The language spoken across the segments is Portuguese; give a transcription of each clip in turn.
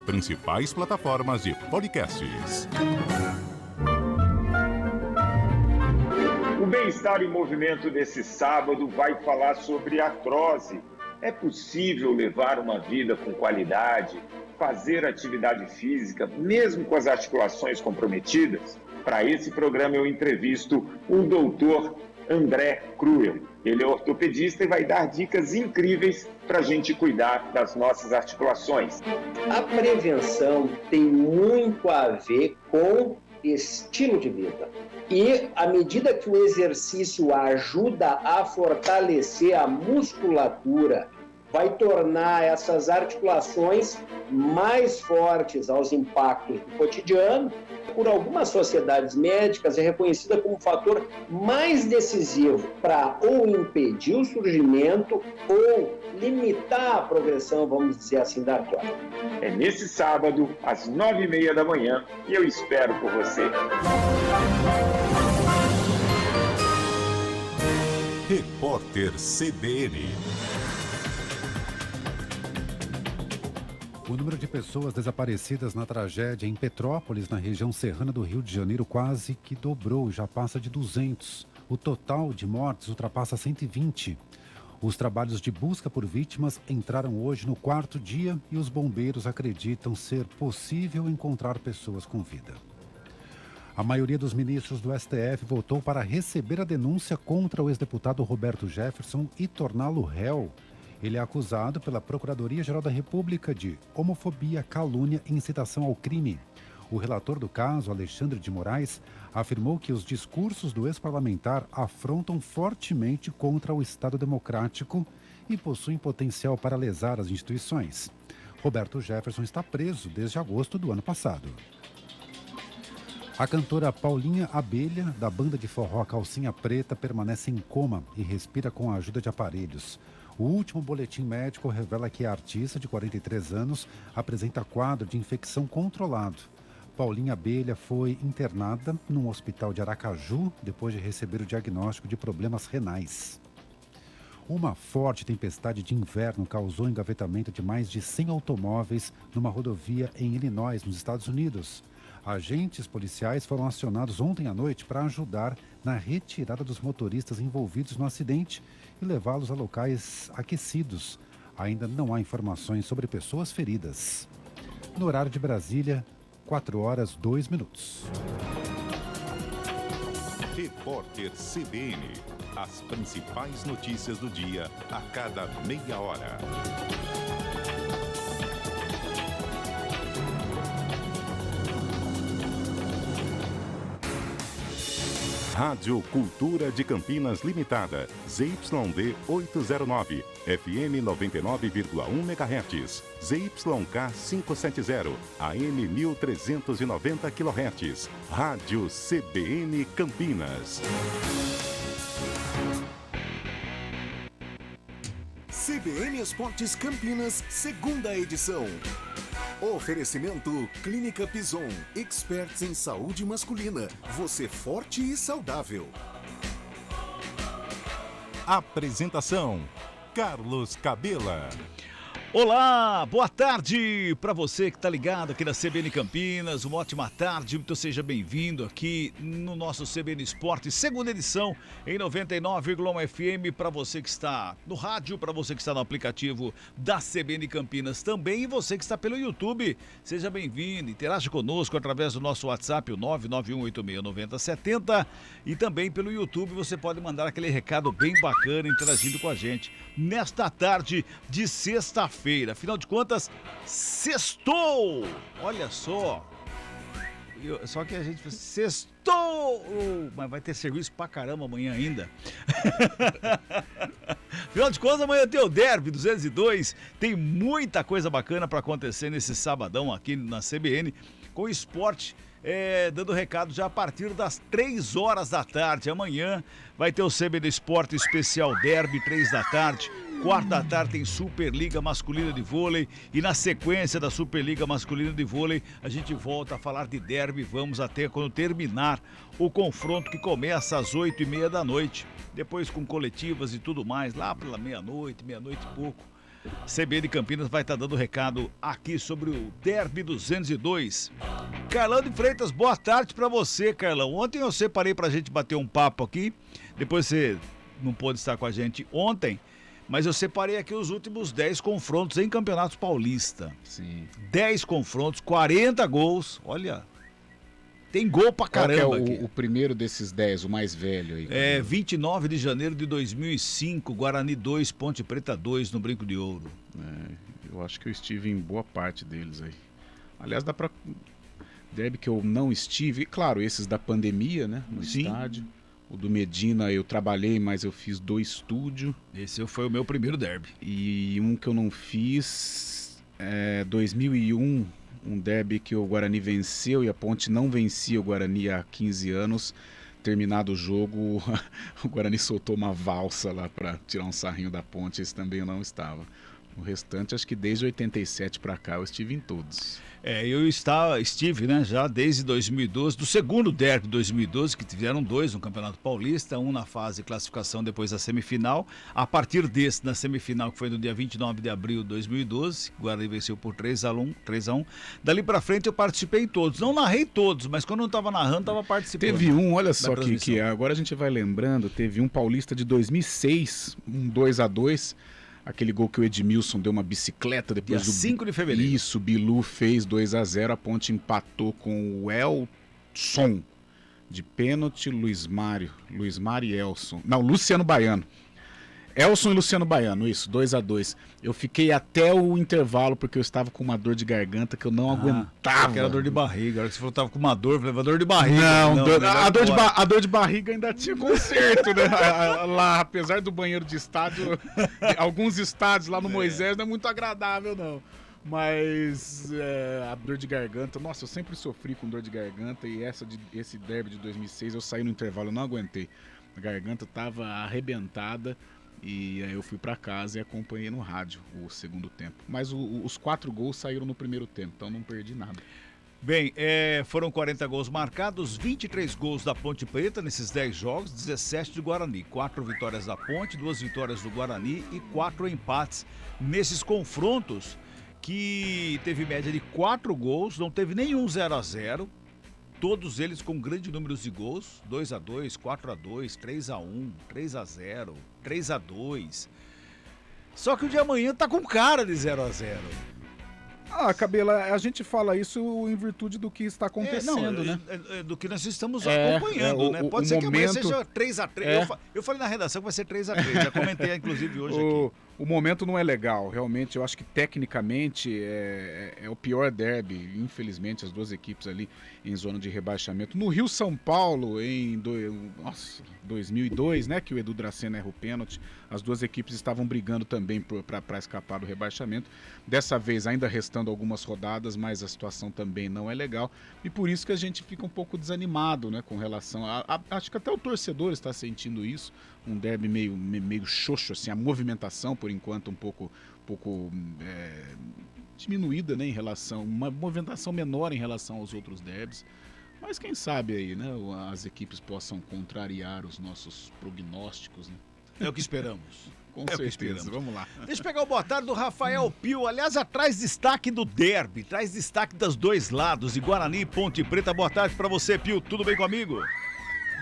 principais plataformas de podcasts. O Bem-Estar em Movimento desse sábado vai falar sobre artrose. É possível levar uma vida com qualidade, fazer atividade física, mesmo com as articulações comprometidas? Para esse programa eu entrevisto o doutor André Cruel. Ele é ortopedista e vai dar dicas incríveis para a gente cuidar das nossas articulações. A prevenção tem muito a ver com estilo de vida. E à medida que o exercício ajuda a fortalecer a musculatura, vai tornar essas articulações mais fortes aos impactos do cotidiano. Por algumas sociedades médicas, é reconhecida como o fator mais decisivo para ou impedir o surgimento ou limitar a progressão, vamos dizer assim, da artrose. É nesse sábado, às 9h30 da manhã, e eu espero por você. Repórter CBN. O número de pessoas desaparecidas na tragédia em Petrópolis, na região serrana do Rio de Janeiro, quase que dobrou, já passa de 200. O total de mortes ultrapassa 120. Os trabalhos de busca por vítimas entraram hoje no 4º dia e os bombeiros acreditam ser possível encontrar pessoas com vida. A maioria dos ministros do STF votou para receber a denúncia contra o ex-deputado Roberto Jefferson e torná-lo réu. Ele é acusado pela Procuradoria-Geral da República de homofobia, calúnia e incitação ao crime. O relator do caso, Alexandre de Moraes, afirmou que os discursos do ex-parlamentar afrontam fortemente contra o Estado democrático e possuem potencial para lesar as instituições. Roberto Jefferson está preso desde agosto do ano passado. A cantora Paulinha Abelha, da banda de forró Calcinha Preta, permanece em coma e respira com a ajuda de aparelhos. O último boletim médico revela que a artista, de 43 anos, apresenta quadro de infecção controlado. Paulinha Abelha foi internada num hospital de Aracaju depois de receber o diagnóstico de problemas renais. Uma forte tempestade de inverno causou engavetamento de mais de 100 automóveis numa rodovia em Illinois, nos Estados Unidos. Agentes policiais foram acionados ontem à noite para ajudar na retirada dos motoristas envolvidos no acidente e levá-los a locais aquecidos. Ainda não há informações sobre pessoas feridas. No horário de Brasília, 4h02. Repórter CBN. As principais notícias do dia a cada meia hora. Rádio Cultura de Campinas Limitada, ZYD 809, FM 99,1 MHz, ZYK 570, AM 1390 kHz, Rádio CBN Campinas. CBN Esportes Campinas, segunda edição. Oferecimento Clínica Pison, experts em saúde masculina. Você forte e saudável. Apresentação: Carlos Cabela. Olá, boa tarde para você que está ligado aqui na CBN Campinas, uma ótima tarde, então seja bem-vindo aqui no nosso CBN Esporte, segunda edição em 99,1 FM, para você que está no rádio, para você que está no aplicativo da CBN Campinas também, e você que está pelo YouTube, seja bem-vindo, interage conosco através do nosso WhatsApp, o 991869070, e também pelo YouTube você pode mandar aquele recado bem bacana interagindo com a gente nesta tarde de sexta-feira. Afinal de contas, sextou! Olha só! Só que a gente fala, sextou! Mas vai ter serviço pra caramba amanhã ainda. Afinal de contas, amanhã tem o Derby 202. Tem muita coisa bacana pra acontecer nesse sabadão aqui na CBN, com esporte. Dando recado já a partir das 3 horas da tarde. Amanhã vai ter o CBN Esporte Especial Derby, 3 da tarde. 4 da tarde tem Superliga Masculina de Vôlei. E na sequência da Superliga Masculina de Vôlei, a gente volta a falar de derby. Vamos até quando terminar o confronto, que começa às 8h30 da noite. Depois com coletivas e tudo mais, lá pela meia-noite e pouco. CBN Campinas vai estar dando recado aqui sobre o Derby 202. Carlão de Freitas, boa tarde pra você, Carlão. Ontem eu separei pra gente bater um papo aqui, depois você não pôde estar com a gente ontem, mas eu separei aqui os últimos 10 confrontos em Campeonato Paulista. Sim. 10 confrontos, 40 gols, olha... Tem gol pra caramba. Qual que é aqui. o primeiro desses 10, o mais velho aí? 29 de janeiro de 2005, Guarani 2, Ponte Preta 2 no Brinco de Ouro. Eu acho que eu estive em boa parte deles aí. Aliás, dá pra... Derby que eu não estive, claro, esses da pandemia, né, no estádio. O do Medina eu trabalhei, mas eu fiz do estúdio. Esse foi o meu primeiro derby. E um que eu não fiz, 2001... um derby que o Guarani venceu e a Ponte não vencia o Guarani há 15 anos. Terminado o jogo, o Guarani soltou uma valsa lá para tirar um sarrinho da Ponte, esse também eu não estava. O restante, acho que desde 87 para cá eu estive em todos. Eu estive, né, já desde 2012, do segundo derby de 2012, que tiveram 2 no Campeonato Paulista, um na fase de classificação depois da semifinal. A partir desse, na semifinal, que foi no dia 29 de abril de 2012, o Guarani venceu por 3-1. Dali pra frente eu participei em todos. Não narrei todos, mas quando eu não tava narrando, tava participando. Teve um, olha só que agora a gente vai lembrando, teve um paulista de 2006, um 2-2, aquele gol que o Edmilson deu uma bicicleta depois dia 5 de fevereiro. Isso, Bilu fez 2-0, a Ponte empatou com o Elson de pênalti, Luiz Mário e Elson. Não, Luciano Baiano. Elson e Luciano Baiano, isso, 2-2. Eu fiquei até o intervalo porque eu estava com uma dor de garganta que eu não aguentava. Que era dor de barriga. Agora que você falou que estava com uma dor, eu falei, dor de barriga. A dor de barriga ainda tinha conserto, né? Lá, apesar do banheiro de estádio, alguns estádios lá no Moisés não é muito agradável, não. Mas a dor de garganta, nossa, eu sempre sofri com dor de garganta e esse derby de 2006 eu saí no intervalo, eu não aguentei. A garganta estava arrebentada. E aí eu fui para casa e acompanhei no rádio o segundo tempo. Mas os 4 gols saíram no primeiro tempo, então não perdi nada. Bem, foram 40 gols marcados, 23 gols da Ponte Preta nesses 10 jogos, 17 do Guarani. 4 vitórias da Ponte, 2 vitórias do Guarani e 4 empates nesses confrontos que teve média de 4 gols, não teve nenhum 0-0. Todos eles com grande número de gols, 2-2, 4-2, 3-1, 3-0, 3-2. Só que o de amanhã tá com cara de 0-0. Cabela, a gente fala isso em virtude do que está acontecendo, né? Do que nós estamos acompanhando, né? Pode ser que amanhã seja 3-3. Eu falei na redação que vai ser 3-3, já comentei inclusive hoje aqui. O momento não é legal, realmente, eu acho que tecnicamente é o pior derby, infelizmente, as duas equipes ali em zona de rebaixamento. No Rio São Paulo, em 2002, né, que o Edu Dracena erra o pênalti, as duas equipes estavam brigando também para escapar do rebaixamento. Dessa vez ainda restando algumas rodadas, mas a situação também não é legal e por isso que a gente fica um pouco desanimado, né, com relação acho que até o torcedor está sentindo isso, um derby meio xoxo, assim, a movimentação por enquanto um pouco diminuída, né, em relação, uma movimentação menor em relação aos outros derbys, mas quem sabe aí, né, as equipes possam contrariar os nossos prognósticos, né? É o que esperamos. Com certeza, vamos lá. Deixa eu pegar o boa tarde do Rafael Pio. Aliás, traz destaque do derby, traz destaque dos dois lados, de Guarani e Ponte Preta. Boa tarde pra você, Pio. Tudo bem comigo?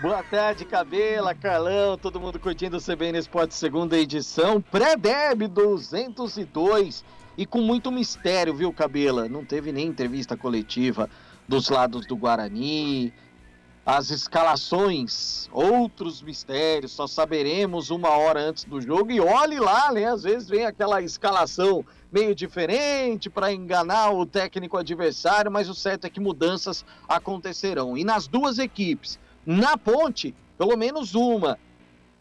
Boa tarde, Cabela, Carlão, todo mundo curtindo o CBN Esporte segunda edição. Pré-derby 202 e com muito mistério, viu, Cabela? Não teve nem entrevista coletiva dos lados do Guarani. As escalações, outros mistérios, só saberemos 1 hora antes do jogo. E olhe lá, né? Às vezes vem aquela escalação meio diferente para enganar o técnico adversário, mas o certo é que mudanças acontecerão. E nas duas equipes, na Ponte, pelo menos uma.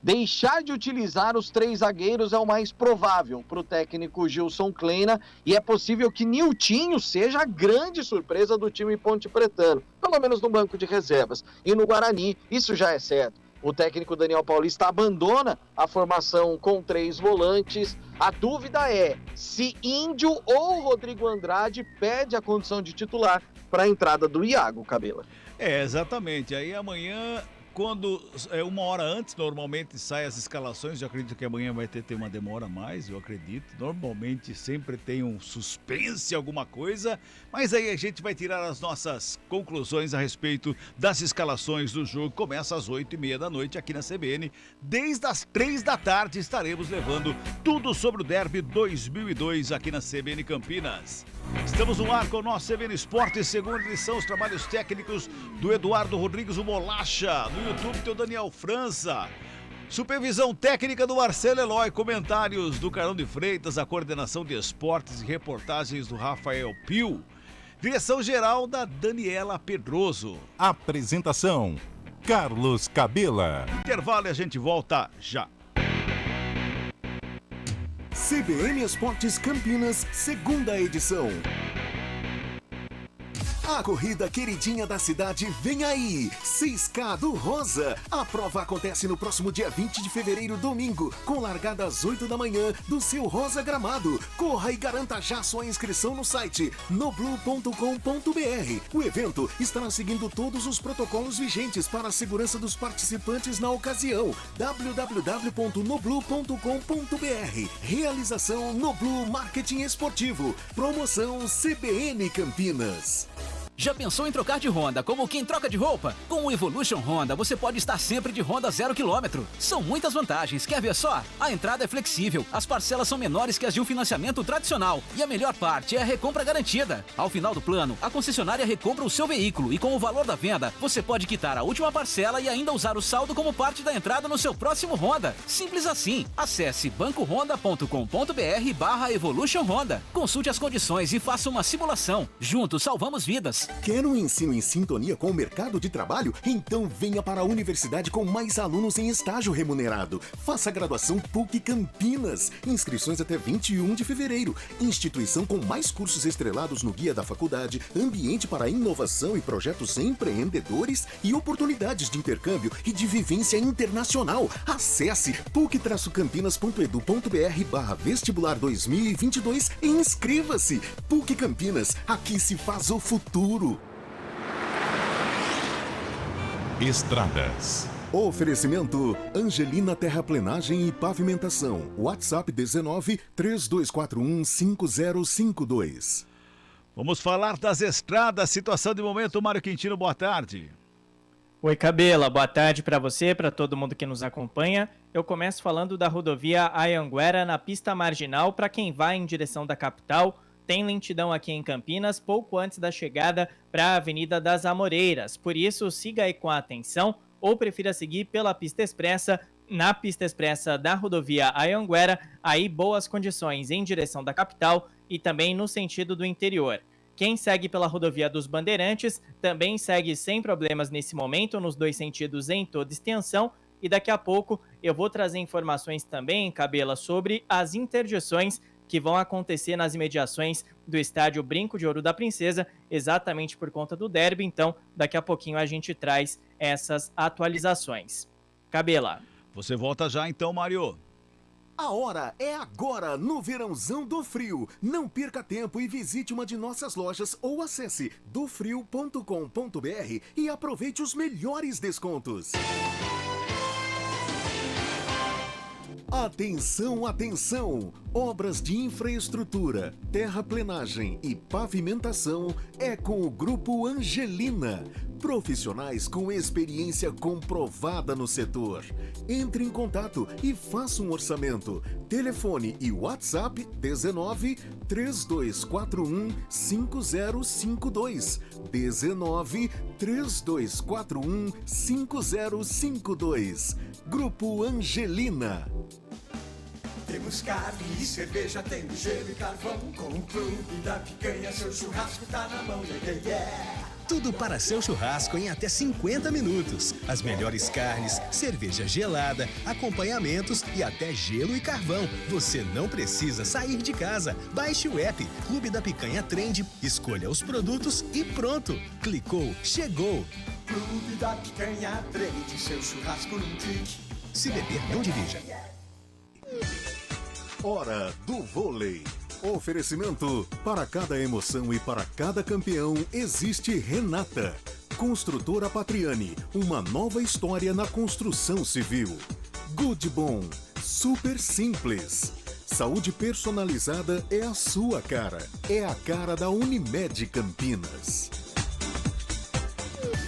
Deixar de utilizar os 3 zagueiros é o mais provável para o técnico Gilson Kleina e é possível que Niltinho seja a grande surpresa do time ponte-pretano, pelo menos no banco de reservas. E no Guarani, isso já é certo. O técnico Daniel Paulista abandona a formação com 3 volantes. A dúvida é se Índio ou Rodrigo Andrade pede a condição de titular para a entrada do Iago, Cabela. Exatamente. Aí amanhã quando uma hora antes normalmente saem as escalações. Eu acredito que amanhã vai ter uma demora a mais, eu acredito. Normalmente sempre tem um suspense, alguma coisa, mas aí a gente vai tirar as nossas conclusões a respeito das escalações do jogo. Começa às 8h30 da noite aqui na CBN. Desde as 3 da tarde estaremos levando tudo sobre o Derby 2002 aqui na CBN Campinas. Estamos no ar com o nosso CBN Esporte, segunda edição, os trabalhos técnicos do Eduardo Rodrigues, o Bolacha. No YouTube tem o Daniel França. Supervisão técnica do Marcelo Eloy, comentários do Carlão de Freitas, a coordenação de esportes e reportagens do Rafael Pio. Direção geral da Daniela Pedroso. Apresentação: Carlos Cabela. Intervalo e a gente volta já. CBN Esportes Campinas, segunda edição. A corrida queridinha da cidade vem aí, 6K do Rosa. A prova acontece no próximo dia 20 de fevereiro, domingo, com largada às 8 da manhã do seu Rosa Gramado. Corra e garanta já sua inscrição no site noblu.com.br. O evento estará seguindo todos os protocolos vigentes para a segurança dos participantes na ocasião. www.noblu.com.br. Realização Noblu Marketing Esportivo. Promoção CBN Campinas. Já pensou em trocar de Honda como quem troca de roupa? Com o Evolution Honda você pode estar sempre de Honda 0 km. São muitas vantagens, quer ver só? A entrada é flexível, as parcelas são menores que as de um financiamento tradicional e a melhor parte é a recompra garantida. Ao final do plano, a concessionária recompra o seu veículo e com o valor da venda, você pode quitar a última parcela e ainda usar o saldo como parte da entrada no seu próximo Honda. Simples assim. Acesse bancohonda.com.br/Evolution Honda. Consulte as condições e faça uma simulação. Juntos salvamos vidas. Quer um ensino em sintonia com o mercado de trabalho? Então venha para a universidade com mais alunos em estágio remunerado. Faça a graduação PUC Campinas. Inscrições até 21 de fevereiro. Instituição com mais cursos estrelados no Guia da Faculdade, ambiente para inovação e projetos empreendedores e oportunidades de intercâmbio e de vivência internacional. Acesse puc-campinas.edu.br/vestibular 2022 e inscreva-se. PUC Campinas, aqui se faz o futuro. Estradas. Oferecimento Angelina Terraplenagem e Pavimentação. WhatsApp 19 3241 5052. Vamos falar das estradas, situação de momento. Mário Quintino, boa tarde. Oi, Cabela, boa tarde para você, para todo mundo que nos acompanha. Eu começo falando da rodovia Anhanguera na pista marginal para quem vai em direção da capital. Tem lentidão aqui em Campinas, pouco antes da chegada para a Avenida das Amoreiras. Por isso, siga aí com atenção ou prefira seguir pela pista expressa. Na pista expressa da rodovia Anhanguera, aí boas condições em direção da capital e também no sentido do interior. Quem segue pela rodovia dos Bandeirantes também segue sem problemas nesse momento, nos dois sentidos em toda extensão. E daqui a pouco eu vou trazer informações também, Cabela, sobre as interdições que vão acontecer nas imediações do estádio Brinco de Ouro da Princesa, exatamente por conta do derby. Então, daqui a pouquinho a gente traz essas atualizações. Cabela. Você volta já então, Mário. A hora é agora, no verãozão do frio. Não perca tempo e visite uma de nossas lojas ou acesse dofrio.com.br e aproveite os melhores descontos. Atenção, atenção! Obras de infraestrutura, terraplenagem e pavimentação é com o Grupo Angelina. Profissionais com experiência comprovada no setor. Entre em contato e faça um orçamento. Telefone e WhatsApp 19 3241 5052. 19 3241 5052. Grupo Angelina. Temos carne e cerveja, temos gelo e carvão. Com o Clube da Picanha, seu churrasco tá na mão. Yeah, yeah, yeah. Tudo para seu churrasco em até 50 minutos. As melhores carnes, cerveja gelada, acompanhamentos e até gelo e carvão. Você não precisa sair de casa. Baixe o app Clube da Picanha Trend, escolha os produtos e pronto. Clicou, chegou. Clube da Picanha Trend, seu churrasco num clique. Se beber, não dirija. Hora do vôlei. Oferecimento: para cada emoção e para cada campeão existe Renata. Construtora Patriani, uma nova história na construção civil. Goodbom, super simples. Saúde personalizada é a sua cara. É a cara da Unimed Campinas.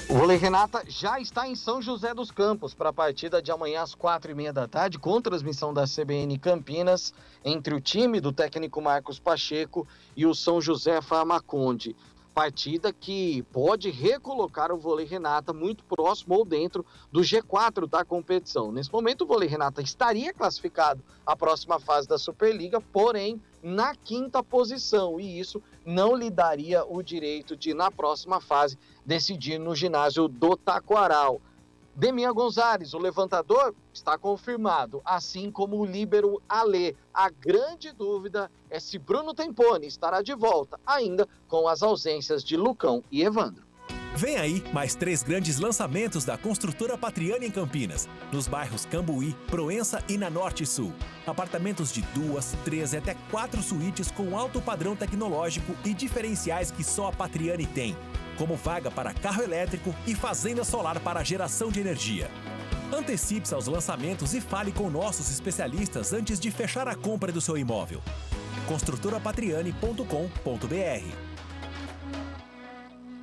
O Vôlei Renata já está em São José dos Campos para a partida de amanhã às 4h30 da tarde, com transmissão da CBN Campinas, entre o time do técnico Marcos Pacheco e o São José Farmaconde. Partida que pode recolocar o Vôlei Renata muito próximo ou dentro do G4 da competição. Nesse momento, o Vôlei Renata estaria classificado à próxima fase da Superliga, porém na 5ª posição, e isso não lhe daria o direito de, na próxima fase, decidir no ginásio do Taquaral. Deminha Gonzalez, o levantador, está confirmado, assim como o líbero Alê. A grande dúvida é se Bruno Temponi estará de volta, ainda com as ausências de Lucão e Evandro. Vem aí mais 3 grandes lançamentos da Construtora Patriani em Campinas, nos bairros Cambuí, Proença e na Norte e Sul. Apartamentos de 2, 3 e até 4 suítes com alto padrão tecnológico e diferenciais que só a Patriani tem, como vaga para carro elétrico e fazenda solar para geração de energia. Antecipe-se aos lançamentos e fale com nossos especialistas antes de fechar a compra do seu imóvel. construtorapatriani.com.br.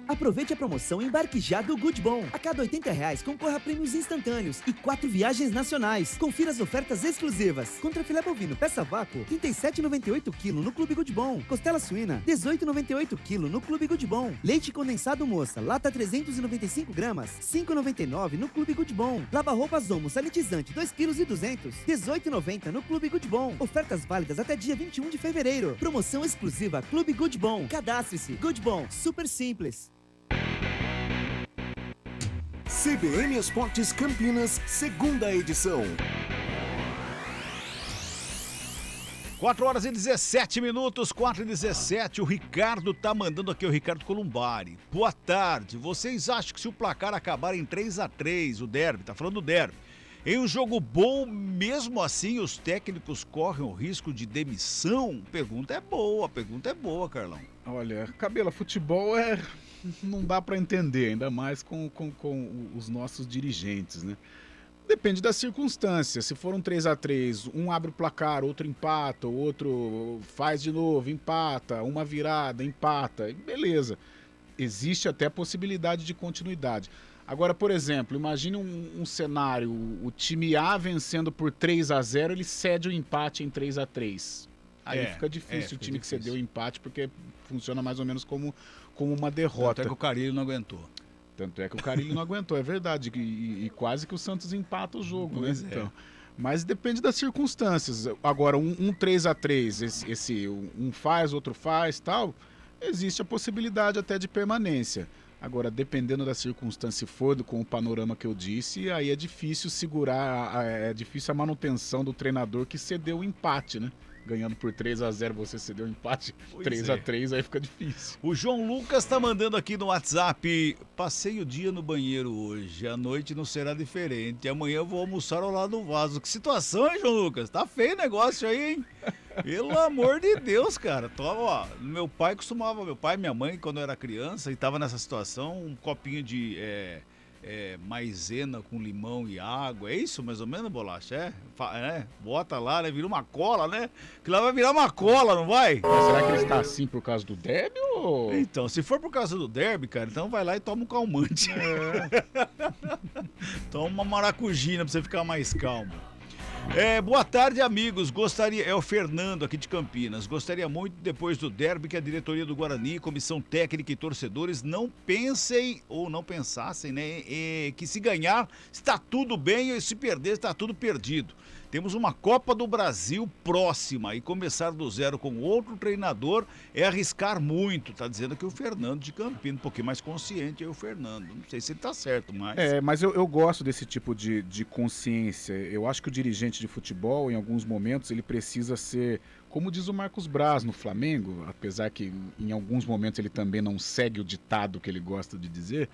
Aproveite a promoção e embarque já do Goodbom. A cada R$80 concorra a prêmios instantâneos e 4 viagens nacionais. Confira as ofertas exclusivas. Contra filé bovino peça vácuo, R$ 37,98 kg no Clube Goodbom. Costela suína, R$ 18,98 kg no Clube Goodbom. Leite condensado moça, lata 395 gramas, R$ 5,99 no Clube Goodbom. Lava-roupas Omo sanitizante, 2,2 kg, R$ 18,90 no Clube Goodbom. Ofertas válidas até dia 21 de fevereiro. Promoção exclusiva Clube Goodbom. Cadastre-se. Goodbom, super simples. CBN Esportes Campinas, 2ª edição. 4h17, 4h17, o Ricardo tá mandando aqui, o Ricardo Columbari. Boa tarde, vocês acham que se o placar acabar em 3-3, o derby, tá falando do derby, em um jogo bom, mesmo assim os técnicos correm o risco de demissão? Pergunta é boa, Carlão. Olha, Cabela, futebol não dá para entender, ainda mais com os nossos dirigentes, né? Depende das circunstâncias. Se for um 3-3, um abre o placar, outro empata, o outro faz de novo, empata, uma virada, empata, beleza. Existe até a possibilidade de continuidade. Agora, por exemplo, imagine um cenário, o time A vencendo por 3-0, ele cede o empate em 3-3. Aí fica difícil o time que cedeu o empate, porque funciona mais ou menos como uma derrota. Tanto é que o Carille não aguentou. É verdade. E quase que o Santos empata o jogo, Pois né? é. Então, mas depende das circunstâncias. Agora, um 3-3, um faz, outro faz, tal, existe a possibilidade até de permanência. Agora, dependendo da circunstância, se for com o panorama que eu disse, aí é difícil segurar, é difícil a manutenção do treinador que cedeu o empate, né? Ganhando por 3-0, você cedeu o empate 3-3, aí fica difícil. O João Lucas tá mandando aqui no WhatsApp: passei o dia no banheiro hoje, a noite não será diferente, amanhã eu vou almoçar ao lado do vaso. Que situação, hein, João Lucas? Tá feio o negócio aí, hein? Pelo amor de Deus, cara. Ó, meu pai e minha mãe, quando eu era criança e tava nessa situação, um copinho de maisena com limão e água, é isso mais ou menos, Bolacha? Bota lá, né? Vira uma cola, né? Que lá vai virar uma cola, não vai? Mas será que ele está assim por causa do derby ou... Então, se for por causa do derby, cara, então vai lá e toma um calmante. Toma uma maracujina pra você ficar mais calmo. Boa tarde, amigos. É o Fernando aqui de Campinas. Gostaria muito, depois do derby, que a diretoria do Guarani, comissão técnica e torcedores não pensem ou não pensassem, né, que se ganhar está tudo bem e se perder está tudo perdido. Temos uma Copa do Brasil próxima e começar do zero com outro treinador é arriscar muito. Tá dizendo aqui o Fernando de Campinas, um pouquinho mais consciente é o Fernando. Não sei se ele tá certo, mas... Mas eu gosto desse tipo de consciência. Eu acho que o dirigente de futebol, em alguns momentos, ele precisa ser, como diz o Marcos Braz no Flamengo, apesar que em alguns momentos ele também não segue o ditado que ele gosta de dizer,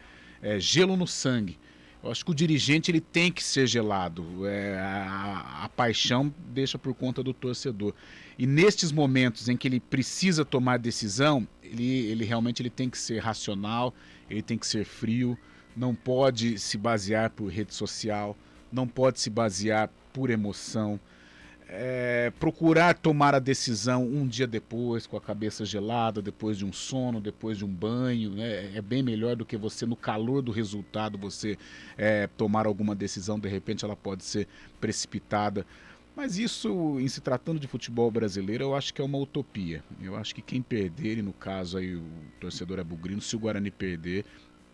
gelo no sangue. Eu acho que o dirigente ele tem que ser gelado. A paixão deixa por conta do torcedor. E nestes momentos em que ele precisa tomar decisão, ele realmente tem que ser racional, ele tem que ser frio, não pode se basear por rede social, não pode se basear por emoção. Procurar tomar a decisão um dia depois, com a cabeça gelada, depois de um sono, depois de um banho, né? É bem melhor do que você, no calor do resultado, você tomar alguma decisão, de repente ela pode ser precipitada. Mas isso, em se tratando de futebol brasileiro, eu acho que é uma utopia. Eu acho que quem perder, e no caso aí o torcedor é bugrino, se o Guarani perder,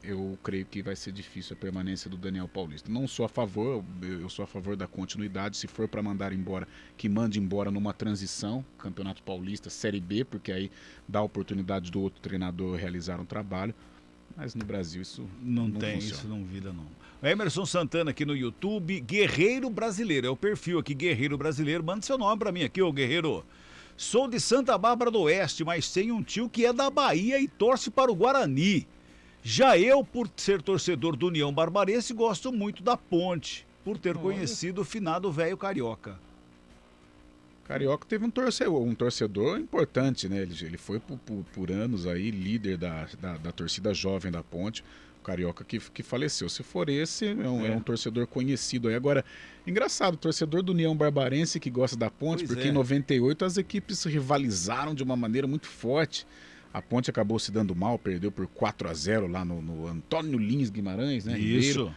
eu creio que vai ser difícil a permanência do Daniel Paulista. Não sou a favor, eu sou a favor da continuidade. Se for para mandar embora, que mande embora numa transição, Campeonato Paulista, Série B, porque aí dá a oportunidade do outro treinador realizar um trabalho. Mas no Brasil isso não tem, funciona. isso não vira não. Emerson Santana aqui no YouTube, Guerreiro Brasileiro, é o perfil aqui, Guerreiro Brasileiro. Manda seu nome para mim aqui, ô Guerreiro. Sou de Santa Bárbara do Oeste, mas tenho um tio que é da Bahia e torce para o Guarani. Já eu, por ser torcedor do União Barbarense, gosto muito da Ponte, por ter conhecido o finado velho Carioca. Carioca teve um torcedor importante, né? Ele foi por anos aí líder da torcida jovem da Ponte. O Carioca que faleceu. Se for esse, é um torcedor conhecido aí. Agora, engraçado, o torcedor do União Barbarense que gosta da Ponte, porque em 98 as equipes rivalizaram de uma maneira muito forte. A Ponte acabou se dando mal, perdeu por 4-0 lá no Antônio Lins Guimarães, né? Isso. Ribeiro.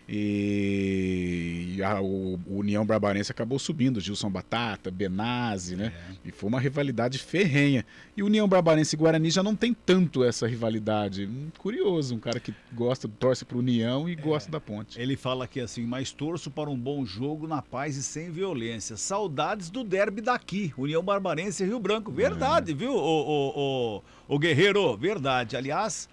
E o União Barbarense acabou subindo, Gilson Batata, Benazzi, né? E foi uma rivalidade ferrenha. E o União Barbarense e Guarani já não tem tanto essa rivalidade. Curioso, um cara que torce pro União e gosta da Ponte. Ele fala aqui assim, mas torço para um bom jogo na paz e sem violência. Saudades do derby daqui, União Barbarense e Rio Branco. Verdade, viu, o Guerreiro? Verdade. Aliás,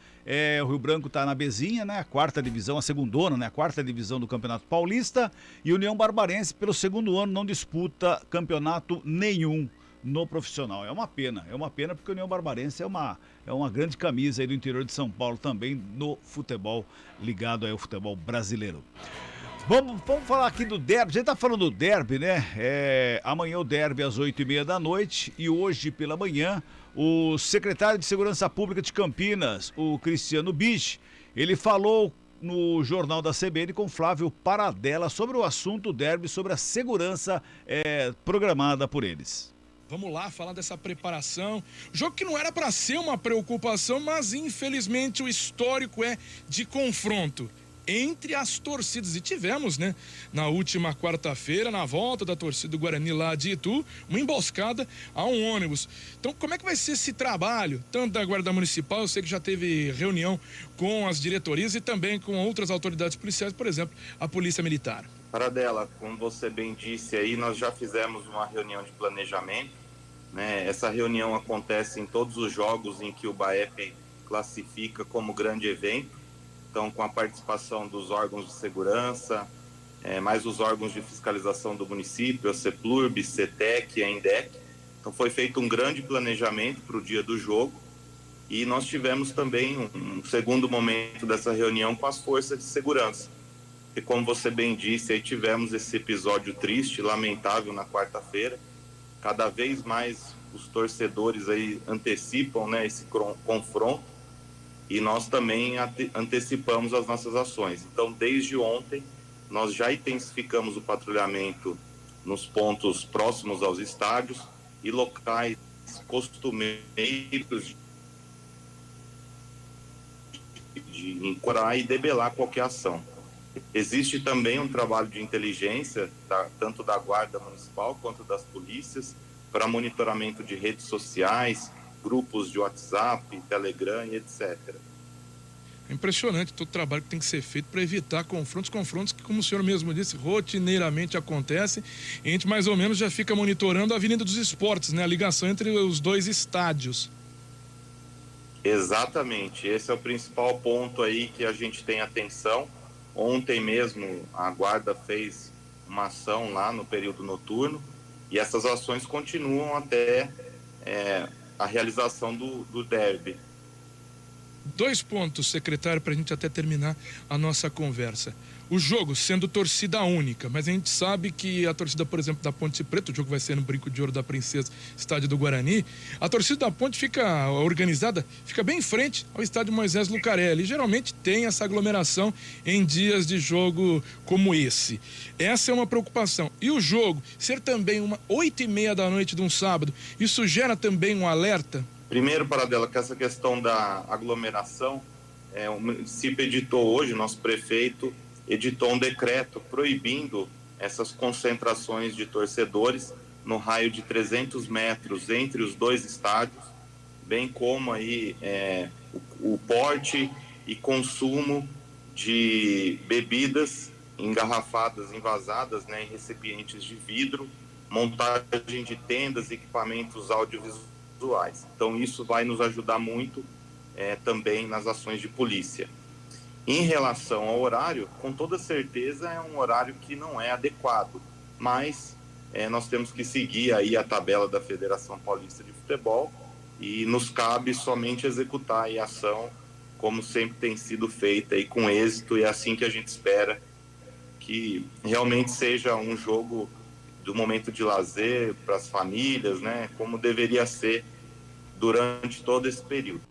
o Rio Branco está na Bezinha, né? A quarta divisão, a segundona, né? A quarta divisão do Campeonato Paulista. E o União Barbarense, pelo segundo ano, não disputa campeonato nenhum no profissional. É uma pena porque o União Barbarense é uma grande camisa aí do interior de São Paulo também no futebol ligado aí ao futebol brasileiro. Vamos falar aqui do derby. A gente tá falando do derby, né? Amanhã o derby às 8h30 da noite e hoje pela manhã o secretário de Segurança Pública de Campinas, o Cristiano Bich, ele falou no Jornal da CBN com Flávio Paradella sobre o assunto derby, sobre a segurança programada por eles. Vamos lá falar dessa preparação. Jogo que não era para ser uma preocupação, mas infelizmente o histórico é de confronto entre as torcidas. E tivemos, né, na última quarta-feira, na volta da torcida do Guarani lá de Itu, uma emboscada a um ônibus. Então, como é que vai ser esse trabalho, tanto da Guarda Municipal, eu sei que já teve reunião com as diretorias e também com outras autoridades policiais, por exemplo, a Polícia Militar. Paradella, como você bem disse aí, nós já fizemos uma reunião de planejamento, né? Essa reunião acontece em todos os jogos em que o BAEP classifica como grande evento. Então, com a participação dos órgãos de segurança, mais os órgãos de fiscalização do município, a CEPLURB, CETEC e a INDEC. Então, foi feito um grande planejamento para o dia do jogo e nós tivemos também um segundo momento dessa reunião com as forças de segurança. E como você bem disse, aí tivemos esse episódio triste, lamentável na quarta-feira. Cada vez mais os torcedores aí antecipam, né, esse confronto. E nós também antecipamos as nossas ações. Então, desde ontem, nós já intensificamos o patrulhamento nos pontos próximos aos estádios e locais costumeiros de encorar e debelar qualquer ação. Existe também um trabalho de inteligência, tanto da Guarda Municipal quanto das polícias, para monitoramento de redes sociais, grupos de WhatsApp, Telegram e etc. É impressionante todo o trabalho que tem que ser feito para evitar confrontos que, como o senhor mesmo disse, rotineiramente acontecem. E a gente mais ou menos já fica monitorando a Avenida dos Esportes, né? A ligação entre os dois estádios. Exatamente, esse é o principal ponto aí que a gente tem atenção. Ontem mesmo a Guarda fez uma ação lá no período noturno e essas ações continuam até a realização do derby. 2 pontos, secretário, para a gente até terminar a nossa conversa. O jogo sendo torcida única, mas a gente sabe que a torcida, por exemplo, da Ponte Preta, o jogo vai ser no Brinco de Ouro da Princesa, estádio do Guarani, a torcida da Ponte fica organizada, fica bem em frente ao estádio Moisés Lucarelli. E geralmente tem essa aglomeração em dias de jogo como esse. Essa é uma preocupação. E o jogo ser também 8h30 da noite de um sábado, isso gera também um alerta? Primeiro, Paradela, que essa questão da aglomeração, o município editou hoje, nosso prefeito editou um decreto proibindo essas concentrações de torcedores no raio de 300 metros entre os 2 estádios, bem como aí o porte e consumo de bebidas engarrafadas, envasadas, né, em recipientes de vidro, montagem de tendas e equipamentos audiovisuais. Então isso vai nos ajudar muito também nas ações de polícia. Em relação ao horário, com toda certeza é um horário que não é adequado, mas nós temos que seguir aí a tabela da Federação Paulista de Futebol e nos cabe somente executar a ação como sempre tem sido feita e com êxito, e é assim que a gente espera que realmente seja um jogo do momento de lazer para as famílias, né, como deveria ser durante todo esse período.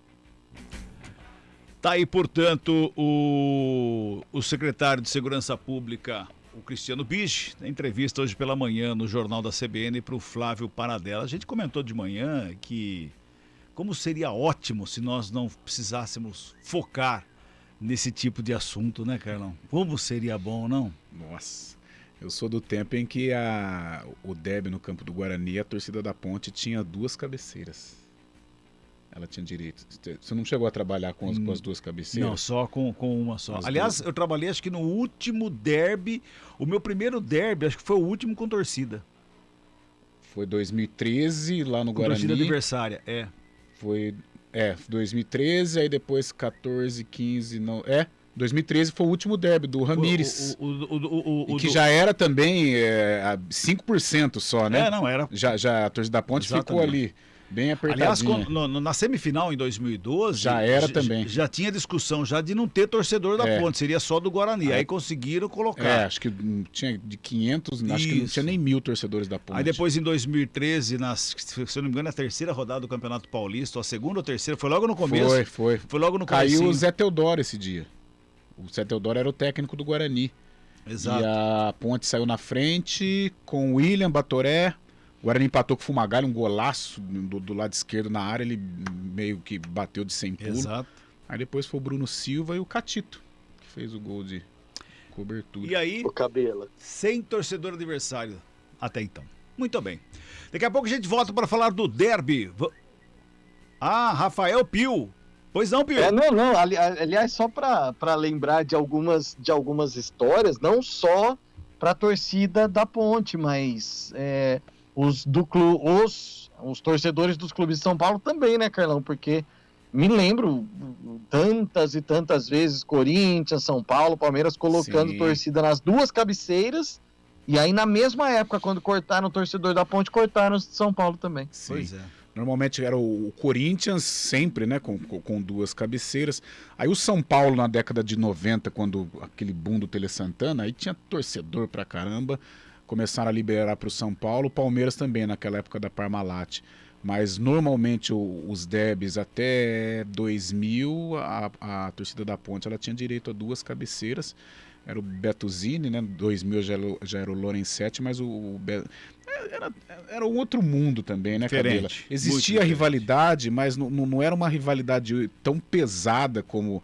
Tá aí, portanto, o secretário de Segurança Pública, o Cristiano Bich, na entrevista hoje pela manhã no Jornal da CBN para o Flávio Paradella. A gente comentou de manhã que como seria ótimo se nós não precisássemos focar nesse tipo de assunto, né, Carlão? Como seria bom, não? Nossa, eu sou do tempo em que o derby no campo do Guarani, a torcida da Ponte tinha 2 cabeceiras. Ela tinha direito. Você não chegou a trabalhar com as 2 cabeceiras? Não, só com uma só. Aliás, eu trabalhei acho que no último derby, o meu primeiro derby, acho que foi o último com torcida. Foi 2013, lá no Guarani. Torcida adversária, Foi, 2013, aí depois 14, 15, não... 2013 foi o último derby do Ramires. E que já era também 5% só, né? Não, era. Já a torcida da Ponte ficou ali. Bem apertadinha. Aliás, na semifinal em 2012... Já era também. Já tinha discussão já de não ter torcedor da Ponte, seria só do Guarani. Aí conseguiram colocar. Acho que tinha de 500, acho que não tinha nem 1.000 torcedores da Ponte. Aí depois em 2013, se eu não me engano, a 3ª rodada do Campeonato Paulista, ou a 2ª ou 3ª, foi logo no começo. Foi logo no começo. Caiu o Zé Teodoro esse dia. O Zé Teodoro era o técnico do Guarani. Exato. E a Ponte saiu na frente com o William Batoré. O Guarani empatou com o Fumagalli, um golaço do lado esquerdo na área, ele meio que bateu de 100 pulo. Exato. Aí depois foi o Bruno Silva e o Catito, que fez o gol de cobertura. E aí, o Cabela. Sem torcedor adversário até então. Muito bem. Daqui a pouco a gente volta para falar do derby. Rafael Pio. Pois não, Pio? Não. Aliás, só para lembrar de algumas histórias, não só para a torcida da Ponte, mas os torcedores dos clubes de São Paulo também, né, Carlão? Porque me lembro tantas e tantas vezes Corinthians, São Paulo, Palmeiras colocando torcida nas 2 cabeceiras, e aí na mesma época, quando cortaram o torcedor da Ponte, cortaram os de São Paulo também. Sim. Pois é. Normalmente era o Corinthians sempre, né, com 2 cabeceiras. Aí o São Paulo na década de 90, quando aquele boom do Tele Santana, aí tinha torcedor pra caramba. Começaram a liberar para o São Paulo, o Palmeiras também, naquela época da Parmalat. Mas normalmente os derbys até 2000, a torcida da Ponte ela tinha direito a 2 cabeceiras. Era o Betuzini, né? 2000 já era o Lorenzetti, mas era um outro mundo também, né, Cabela? Existia rivalidade, mas não era uma rivalidade tão pesada como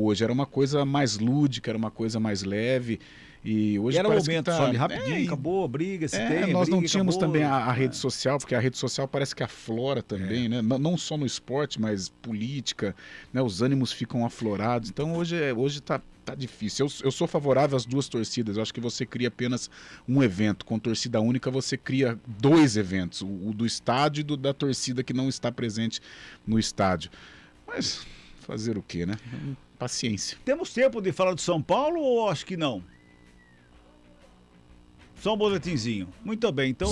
hoje. Era uma coisa mais lúdica, era uma coisa mais leve. E hoje era um momento só ali, rapidinho, acabou a briga, nós não tínhamos acabou, também a rede social, porque a rede social parece que aflora também, né? Não só no esporte, mas política, né? Os ânimos ficam aflorados. Então hoje tá difícil. Eu sou favorável às 2 torcidas. Eu acho que você cria apenas um evento. Com torcida única você cria 2 eventos. O do estádio e da torcida que não está presente no estádio. Mas fazer o quê, né? Paciência. Temos tempo de falar do São Paulo ou acho que não? Só um boletinzinho. Muito bem, então...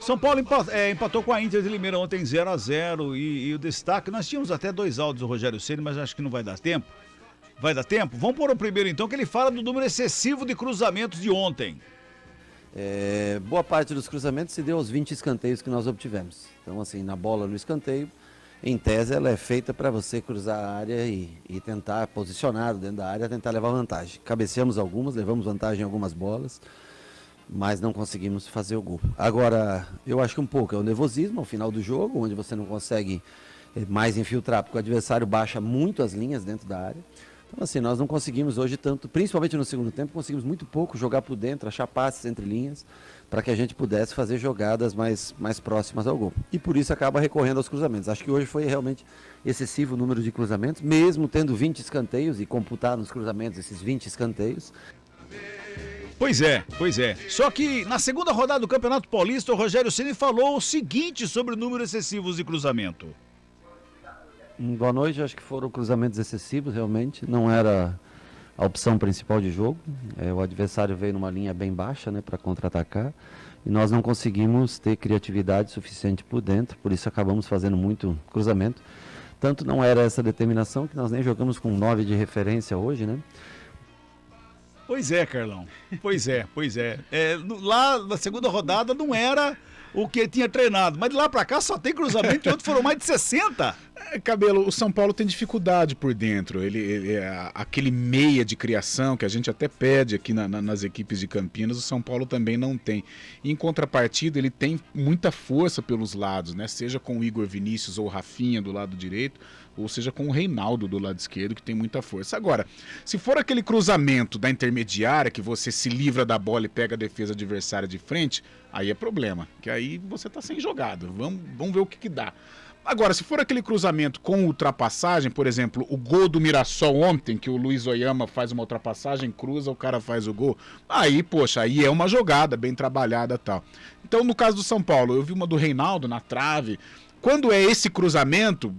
São Paulo empatou com a Inter de Limeira ontem 0-0 e o destaque, nós tínhamos até 2 áudios do Rogério Ceni, mas acho que não vai dar tempo. Vai dar tempo? Vamos pôr o primeiro então, que ele fala do número excessivo de cruzamentos de ontem. Boa parte dos cruzamentos se deu aos 20 escanteios que nós obtivemos. Então, assim, na bola no escanteio, em tese, ela é feita para você cruzar a área e tentar, posicionado dentro da área, tentar levar vantagem. Cabeceamos algumas, levamos vantagem em algumas bolas, mas não conseguimos fazer o gol. Agora, eu acho que um pouco é o nervosismo ao final do jogo, onde você não consegue mais infiltrar, porque o adversário baixa muito as linhas dentro da área. Então, assim, nós não conseguimos hoje tanto, principalmente no segundo tempo, conseguimos muito pouco jogar por dentro, achar passes entre linhas, para que a gente pudesse fazer jogadas mais próximas ao gol. E por isso acaba recorrendo aos cruzamentos. Acho que hoje foi realmente excessivo o número de cruzamentos, mesmo tendo 20 escanteios e computar nos cruzamentos esses 20 escanteios. Pois é. Só que na segunda rodada do Campeonato Paulista, o Rogério Ceni falou o seguinte sobre o número excessivo de cruzamento. Boa noite, acho que foram cruzamentos excessivos, realmente, não era a opção principal de jogo, o adversário veio numa linha bem baixa, né, para contra-atacar, e nós não conseguimos ter criatividade suficiente por dentro, por isso acabamos fazendo muito cruzamento, tanto não era essa determinação que nós nem jogamos com 9 de referência hoje, né. Pois é, Carlão, pois é. Lá na segunda rodada não era o que ele tinha treinado, mas de lá pra cá só tem cruzamento e outros foram mais de 60. Cabelo, o São Paulo tem dificuldade por dentro, aquele meia de criação que a gente até pede aqui nas equipes de Campinas, o São Paulo também não tem. E, em contrapartida, ele tem muita força pelos lados, né? Seja com o Igor Vinícius ou o Rafinha do lado direito, ou seja com o Reinaldo do lado esquerdo, que tem muita força. Agora, se for aquele cruzamento da intermediária, que você se livra da bola e pega a defesa adversária de frente, aí é problema, que aí você tá sem jogada. Vamos ver o que dá. Agora, se for aquele cruzamento com ultrapassagem, por exemplo, o gol do Mirassol ontem, que o Luiz Oyama faz uma ultrapassagem, cruza, o cara faz o gol, aí, poxa, aí é uma jogada bem trabalhada e tal. Então, no caso do São Paulo, eu vi uma do Reinaldo na trave. Quando é esse cruzamento,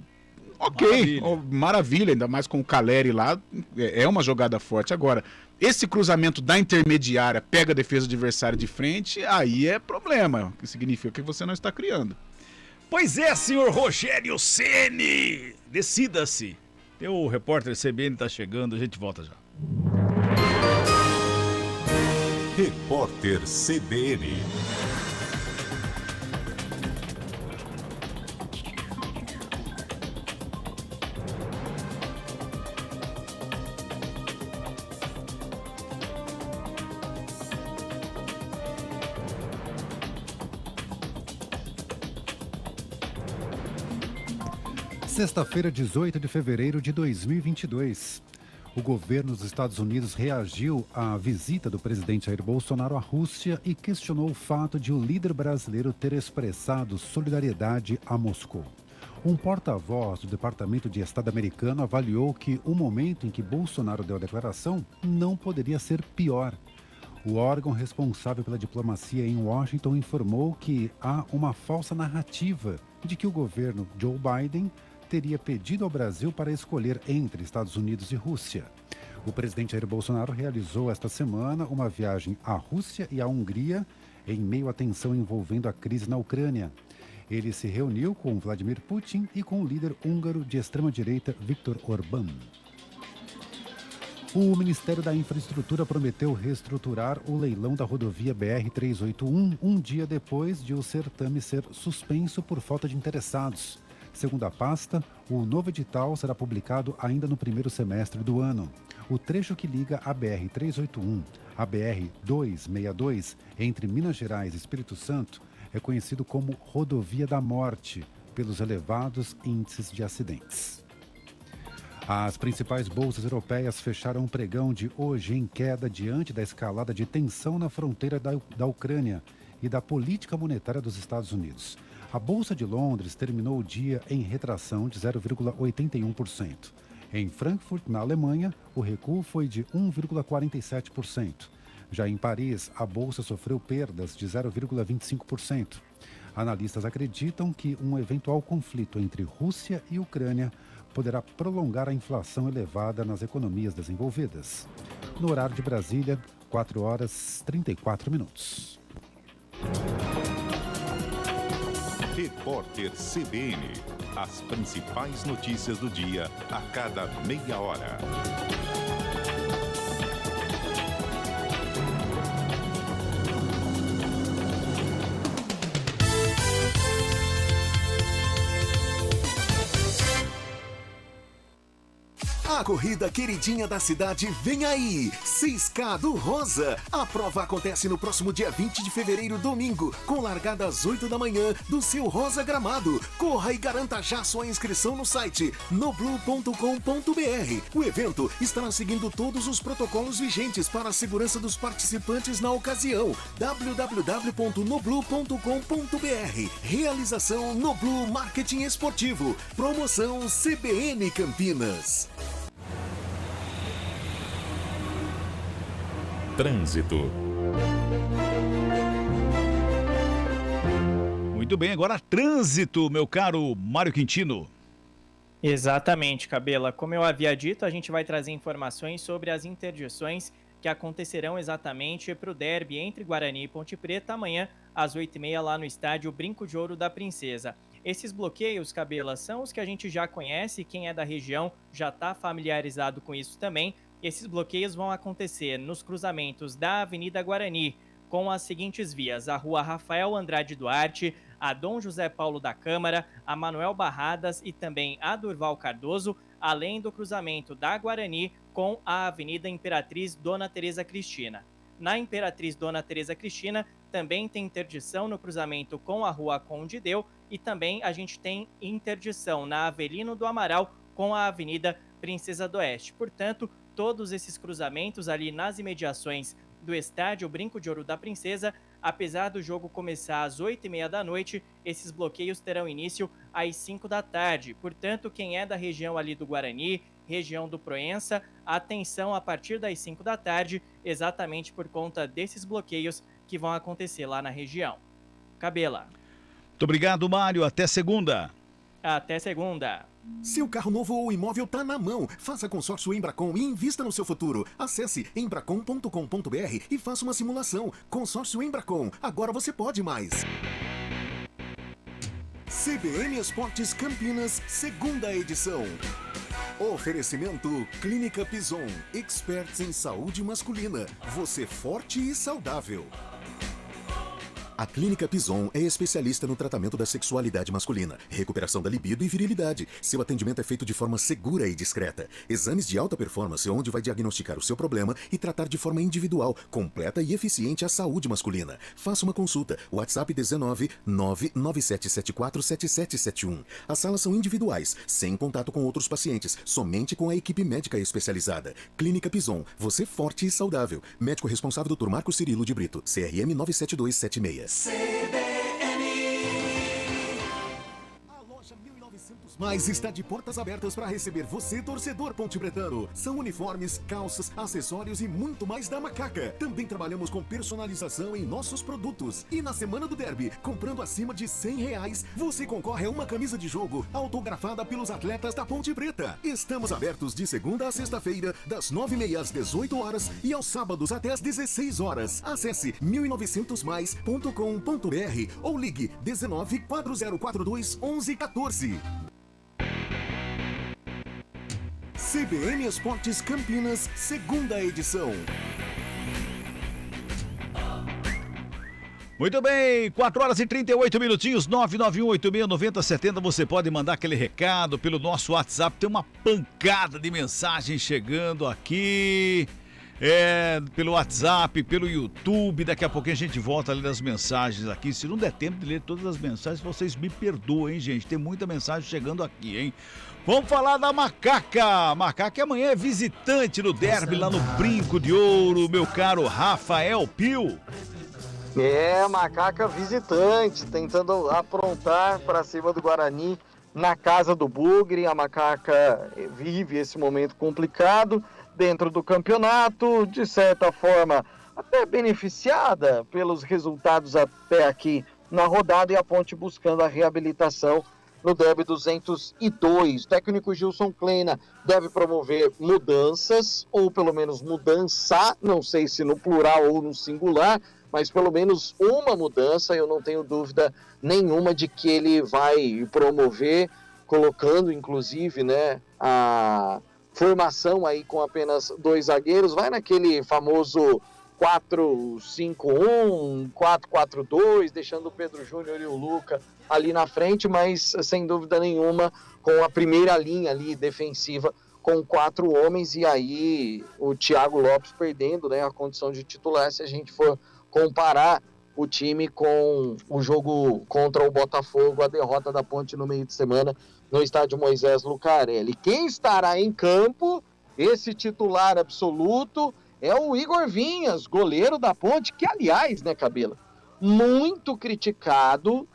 ok, maravilha, ainda mais com o Caleri lá, é uma jogada forte. Agora, esse cruzamento da intermediária pega a defesa adversária de frente, aí é problema, que significa que você não está criando. Pois é, senhor Rogério Ceni, decida-se. O repórter CBN tá chegando, a gente volta já. Repórter CBN. Sexta-feira, 18 de fevereiro de 2022. O governo dos Estados Unidos reagiu à visita do presidente Jair Bolsonaro à Rússia e questionou o fato de o líder brasileiro ter expressado solidariedade a Moscou. Um porta-voz do Departamento de Estado americano avaliou que o momento em que Bolsonaro deu a declaração não poderia ser pior. O órgão responsável pela diplomacia em Washington informou que há uma falsa narrativa de que o governo Joe Biden teria pedido ao Brasil para escolher entre Estados Unidos e Rússia. O presidente Jair Bolsonaro realizou esta semana uma viagem à Rússia e à Hungria em meio à tensão envolvendo a crise na Ucrânia. Ele se reuniu com Vladimir Putin e com o líder húngaro de extrema-direita Viktor Orbán. O Ministério da Infraestrutura prometeu reestruturar o leilão da rodovia BR-381 um dia depois de o certame ser suspenso por falta de interessados. Segundo a pasta, o novo edital será publicado ainda no primeiro semestre do ano. O trecho que liga a BR-381 à BR-262 entre Minas Gerais e Espírito Santo é conhecido como Rodovia da Morte, pelos elevados índices de acidentes. As principais bolsas europeias fecharam o pregão de hoje em queda diante da escalada de tensão na fronteira da Ucrânia e da política monetária dos Estados Unidos. A Bolsa de Londres terminou o dia em retração de 0,81%. Em Frankfurt, na Alemanha, o recuo foi de 1,47%. Já em Paris, a Bolsa sofreu perdas de 0,25%. Analistas acreditam que um eventual conflito entre Rússia e Ucrânia poderá prolongar a inflação elevada nas economias desenvolvidas. No horário de Brasília, 4 horas 34 minutos. Repórter CBN. As principais notícias do dia a cada meia hora. A corrida queridinha da cidade vem aí, 6K do Rosa. A prova acontece no próximo dia 20 de fevereiro, domingo, com largada às 8 da manhã do seu Rosa Gramado. Corra e garanta já sua inscrição no site noblu.com.br. O evento estará seguindo todos os protocolos vigentes para a segurança dos participantes na ocasião. www.noblu.com.br. Realização Noblu Marketing Esportivo. Promoção CBN Campinas. Trânsito. Muito bem, agora trânsito, meu caro Mário Quintino. Exatamente, Cabela. Como eu havia dito, a gente vai trazer informações sobre as interdições que acontecerão exatamente para o derby entre Guarani e Ponte Preta amanhã às 8h30 lá no estádio Brinco de Ouro da Princesa. Esses bloqueios, Cabela, são os que a gente já conhece, quem é da região já está familiarizado com isso também. Esses bloqueios vão acontecer nos cruzamentos da Avenida Guarani, com as seguintes vias: a Rua Rafael Andrade Duarte, a Dom José Paulo da Câmara, a Manuel Barradas e também a Durval Cardoso, além do cruzamento da Guarani com a Avenida Imperatriz Dona Teresa Cristina. Na Imperatriz Dona Teresa Cristina também tem interdição no cruzamento com a Rua Conde Deu e também a gente tem interdição na Avelino do Amaral com a Avenida Princesa do Oeste. Portanto, todos esses cruzamentos ali nas imediações do estádio Brinco de Ouro da Princesa, apesar do jogo começar às 8h30 da noite, esses bloqueios terão início às 5 da tarde. Portanto, quem é da região ali do Guarani, região do Proença, atenção a partir das 5 da tarde, exatamente por conta desses bloqueios que vão acontecer lá na região. Cabela. Muito obrigado, Mário. Até segunda. Até segunda. Seu carro novo ou imóvel tá na mão. Faça consórcio Embracon e invista no seu futuro. Acesse embracon.com.br e faça uma simulação. Consórcio Embracon. Agora você pode mais. CBN Esportes Campinas, segunda edição. Oferecimento Clínica Pison. Experts em saúde masculina. Você forte e saudável. A Clínica Pison é especialista no tratamento da sexualidade masculina, recuperação da libido e virilidade. Seu atendimento é feito de forma segura e discreta. Exames de alta performance, onde vai diagnosticar o seu problema e tratar de forma individual, completa e eficiente a saúde masculina. Faça uma consulta. WhatsApp 19 997747771. As salas são individuais, sem contato com outros pacientes, somente com a equipe médica especializada. Clínica Pison, você forte e saudável. Médico responsável Dr. Marcos Cirilo de Brito, CRM 97276. A loja 1900 Mais está de portas abertas para receber você, torcedor pontepretano. São uniformes, calças, acessórios e muito mais da Macaca. Também trabalhamos com personalização em nossos produtos. E na semana do derby, comprando acima de R$100, você concorre a uma camisa de jogo autografada pelos atletas da Ponte Preta. Estamos abertos de segunda a sexta-feira, das 9h30 às 18h e aos sábados até às 16h. Acesse 1900mais.com.br ou ligue 19 4042 1114. CBN Esportes Campinas, segunda edição. Muito bem, 4h38, 991869070. Você pode mandar aquele recado pelo nosso WhatsApp. Tem uma pancada de mensagens chegando aqui. Pelo WhatsApp, pelo YouTube. Daqui a pouquinho a gente volta a ler as mensagens aqui. Se não der tempo de ler todas as mensagens, vocês me perdoem, gente. Tem muita mensagem chegando aqui, hein? Vamos falar da Macaca. Macaca amanhã é visitante no derby lá no Brinco de Ouro, meu caro Rafael Pio. Macaca visitante, tentando aprontar para cima do Guarani na casa do Bugre. A Macaca vive esse momento complicado dentro do campeonato, de certa forma até beneficiada pelos resultados até aqui na rodada, e a Ponte buscando a reabilitação no derby 202. O técnico Gilson Kleina deve promover mudanças, ou pelo menos mudança, não sei se no plural ou no singular, mas pelo menos uma mudança eu não tenho dúvida nenhuma de que ele vai promover, colocando inclusive, né, a formação aí com apenas 2 zagueiros, vai naquele famoso 4-5-1, 4-4-2, deixando o Pedro Júnior e o Luca ali na frente, mas sem dúvida nenhuma com a primeira linha ali defensiva com 4 homens, e aí o Thiago Lopes perdendo, né, a condição de titular, se a gente for comparar o time com o jogo contra o Botafogo, a derrota da Ponte no meio de semana no estádio Moisés Lucarelli. Quem estará em campo, esse titular absoluto, é o Igor Vinhas, goleiro da Ponte, que aliás, né, Cabela, muito criticado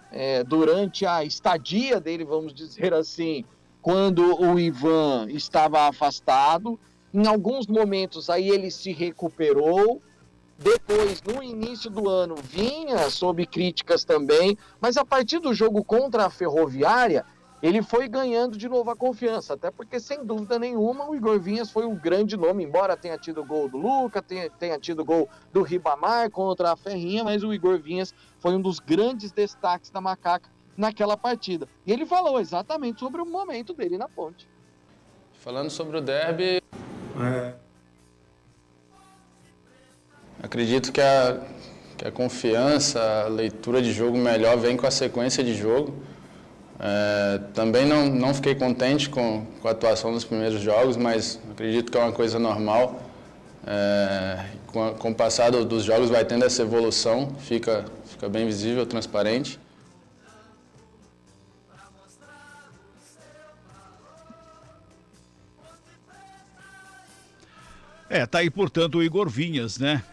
durante a estadia dele, vamos dizer assim, quando o Ivan estava afastado. Em alguns momentos aí ele se recuperou, depois no início do ano vinha sob críticas também, mas a partir do jogo contra a Ferroviária ele foi ganhando de novo a confiança, até porque sem dúvida nenhuma o Igor Vinhas foi um grande nome, embora tenha tido gol do Luca, tenha tido gol do Ribamar contra a Ferrinha, mas o Igor Vinhas foi um dos grandes destaques da Macaca naquela partida. E ele falou exatamente sobre o momento dele na Ponte. Falando sobre o derby, acredito que a confiança, a leitura de jogo melhor vem com a sequência de jogo. Também não fiquei contente com a atuação dos primeiros jogos, mas acredito que é uma coisa normal. Com o passar dos jogos vai tendo essa evolução, fica bem visível, transparente. Tá aí, portanto, o Igor Vinhas, né?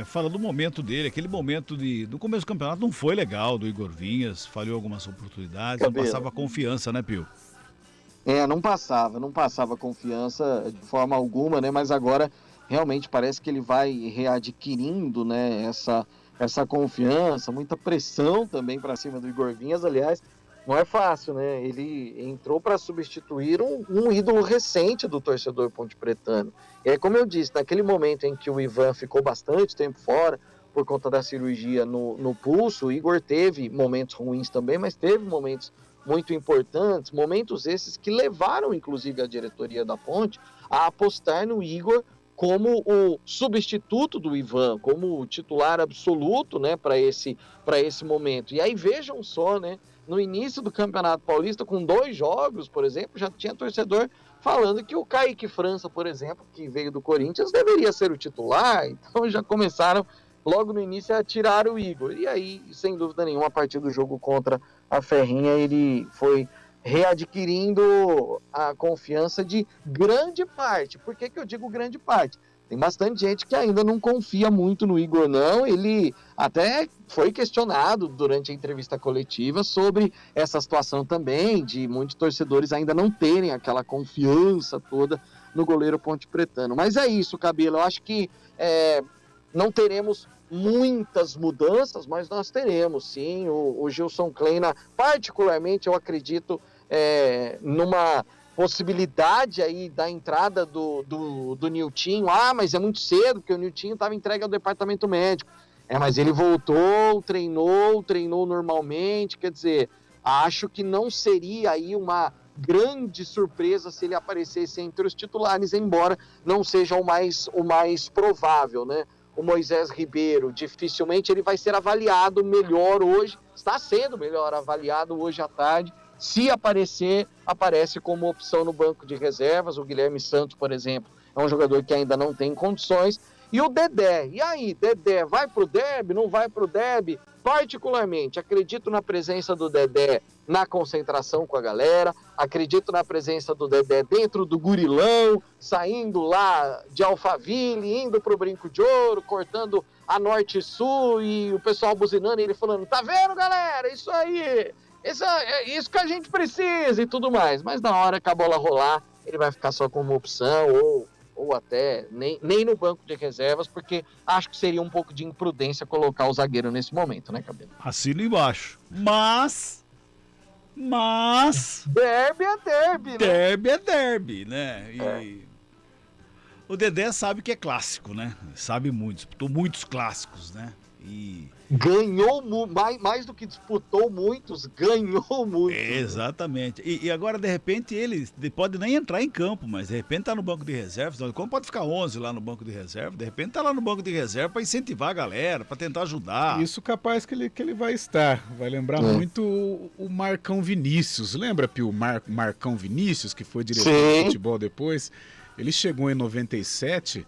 Falando do momento dele, aquele momento do começo do campeonato não foi legal do Igor Vinhas, falhou algumas oportunidades, não passava confiança, né, Pio? Não passava confiança de forma alguma, né? Mas agora realmente parece que ele vai readquirindo, né, essa confiança, muita pressão também para cima do Igor Vinhas, aliás. Não é fácil, né? Ele entrou para substituir um ídolo recente do torcedor pontepretano. E aí, como eu disse, naquele momento em que o Ivan ficou bastante tempo fora, por conta da cirurgia no pulso, o Igor teve momentos ruins também, mas teve momentos muito importantes, momentos esses que levaram, inclusive, a diretoria da Ponte a apostar no Igor como o substituto do Ivan, como o titular absoluto, né, para esse momento. E aí, vejam só, né? No início do Campeonato Paulista, com 2 jogos, por exemplo, já tinha torcedor falando que o Kaique França, por exemplo, que veio do Corinthians, deveria ser o titular. Então já começaram logo no início a tirar o Igor. E aí, sem dúvida nenhuma, a partir do jogo contra a Ferrinha, ele foi readquirindo a confiança de grande parte. Por que eu digo grande parte? Tem bastante gente que ainda não confia muito no Igor, não. Ele até foi questionado durante a entrevista coletiva sobre essa situação também, de muitos torcedores ainda não terem aquela confiança toda no goleiro pontepretano. Mas é isso, Cabelo. Eu acho que não teremos muitas mudanças, mas nós teremos, sim. O Gilson Kleina, particularmente, eu acredito numa possibilidade aí da entrada do Niltinho. Mas é muito cedo, porque o Niltinho estava entregue ao departamento médico. Mas ele voltou, treinou normalmente, quer dizer, acho que não seria aí uma grande surpresa se ele aparecesse entre os titulares, embora não seja o mais provável, né? O Moisés Ribeiro, dificilmente ele vai ser avaliado melhor hoje, está sendo melhor avaliado hoje à tarde. Se aparecer, aparece como opção no banco de reservas. O Guilherme Santos, por exemplo, é um jogador que ainda não tem condições. E o Dedé, e aí, Dedé, vai pro derby, não vai pro derby? Particularmente, acredito na presença do Dedé na concentração com a galera, acredito na presença do Dedé dentro do Gurilão, saindo lá de Alphaville, indo pro Brinco de Ouro, cortando a Norte e Sul, e o pessoal buzinando e ele falando, tá vendo, galera, isso aí, isso que a gente precisa e tudo mais. Mas na hora que a bola rolar, ele vai ficar só como opção, ou até nem no banco de reservas, porque acho que seria um pouco de imprudência colocar o zagueiro nesse momento, né, Cabelo? Assino embaixo. Mas... derby é derby, né? Derby é derby, né? E... o Dedé sabe que é clássico, né? Sabe muito, disputou muitos clássicos, né? E ganhou mais do que disputou muitos, ganhou muito. Exatamente. E agora, de repente, ele pode nem entrar em campo, mas de repente tá no banco de reserva. Como pode ficar 11 lá no banco de reserva? De repente tá lá no banco de reserva para incentivar a galera, para tentar ajudar. Isso capaz que ele vai estar. Vai lembrar muito o Marcão Vinícius. Lembra, Pio, Marcão Vinícius, que foi diretor de futebol depois? Ele chegou em 97...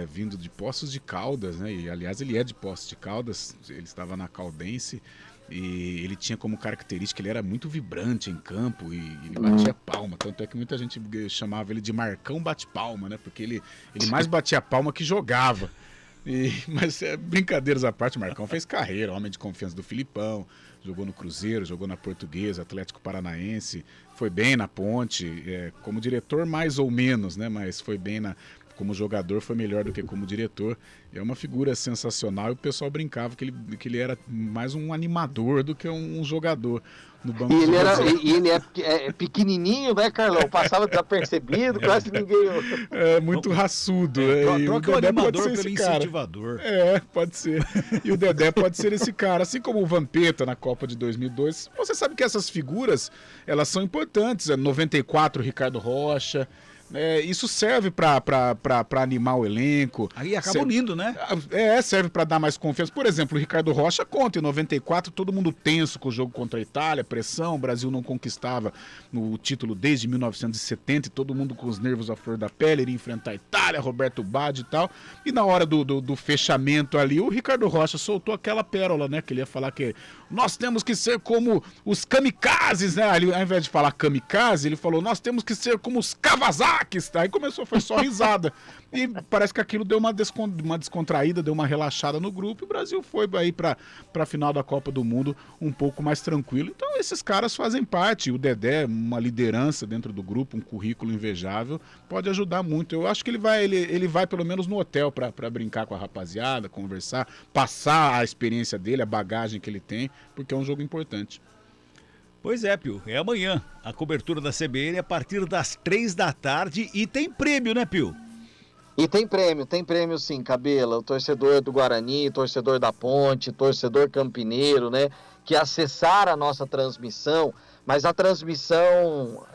vindo de Poços de Caldas, né? E, aliás, ele é de Poços de Caldas, ele estava na Caldense e ele tinha como característica, ele era muito vibrante em campo e ele batia palma, tanto é que muita gente chamava ele de Marcão Bate-Palma, né? Porque ele mais batia palma que jogava. Mas brincadeiras à parte, o Marcão fez carreira, homem de confiança do Filipão, jogou no Cruzeiro, jogou na Portuguesa, Atlético Paranaense, foi bem na Ponte, como diretor mais ou menos, né? Mas foi bem como jogador, foi melhor do que como diretor. É uma figura sensacional e o pessoal brincava que ele era mais um animador do que um jogador no banco. E ele é pequenininho, né, Carlão? Passava desapercebido, quase ninguém... muito raçudo. Troca o animador pelo incentivador. Pode ser. E o Dedé pode ser esse cara. Assim como o Vampeta na Copa de 2002. Você sabe que essas figuras, elas são importantes. 94, Ricardo Rocha... isso serve para animar o elenco. Aí acaba unindo, né? Serve para dar mais confiança. Por exemplo, o Ricardo Rocha conta, em 94, todo mundo tenso com o jogo contra a Itália, pressão, o Brasil não conquistava o título desde 1970, e todo mundo com os nervos à flor da pele, iria enfrentar a Itália, Roberto Baggio e tal. E na hora do fechamento ali, o Ricardo Rocha soltou aquela pérola, né? Que ele ia falar que nós temos que ser como os kamikazes, né? Ali, ao invés de falar kamikaze, ele falou, nós temos que ser como os Kawasaki. Aí começou, foi só risada. E parece que aquilo deu uma descontraída, deu uma relaxada no grupo. E o Brasil foi aí para a final da Copa do Mundo um pouco mais tranquilo. Então esses caras fazem parte. O Dedé, uma liderança dentro do grupo, um currículo invejável, pode ajudar muito. Eu acho que ele vai pelo menos no hotel para brincar com a rapaziada, conversar, passar a experiência dele, a bagagem que ele tem, porque é um jogo importante. Pois é, Pio, é amanhã a cobertura da CBN a partir das 3 da tarde e tem prêmio, né, Pio? E tem prêmio sim, Cabela, o torcedor do Guarani, torcedor da Ponte, torcedor campineiro, né, que acessar a nossa transmissão, mas a transmissão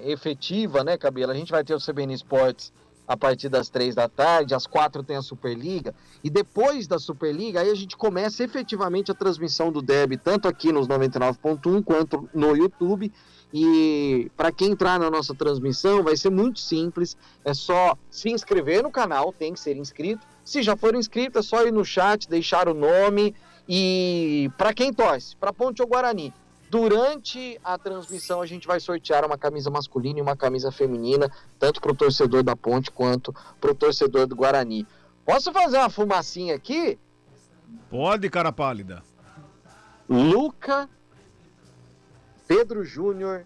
efetiva, né, Cabela, a gente vai ter o CBN Esportes a partir das 3 da tarde, às 4 tem a Superliga, e depois da Superliga, aí a gente começa efetivamente a transmissão do derby, tanto aqui nos 99.1 quanto no YouTube, e para quem entrar na nossa transmissão vai ser muito simples, é só se inscrever no canal, tem que ser inscrito, se já for inscrito é só ir no chat, deixar o nome, e para quem torce, para Ponte ou Guarani, durante a transmissão a gente vai sortear uma camisa masculina e uma camisa feminina, tanto para o torcedor da Ponte quanto para o torcedor do Guarani. Posso fazer uma fumacinha aqui? Pode, cara pálida. Luca, Pedro Júnior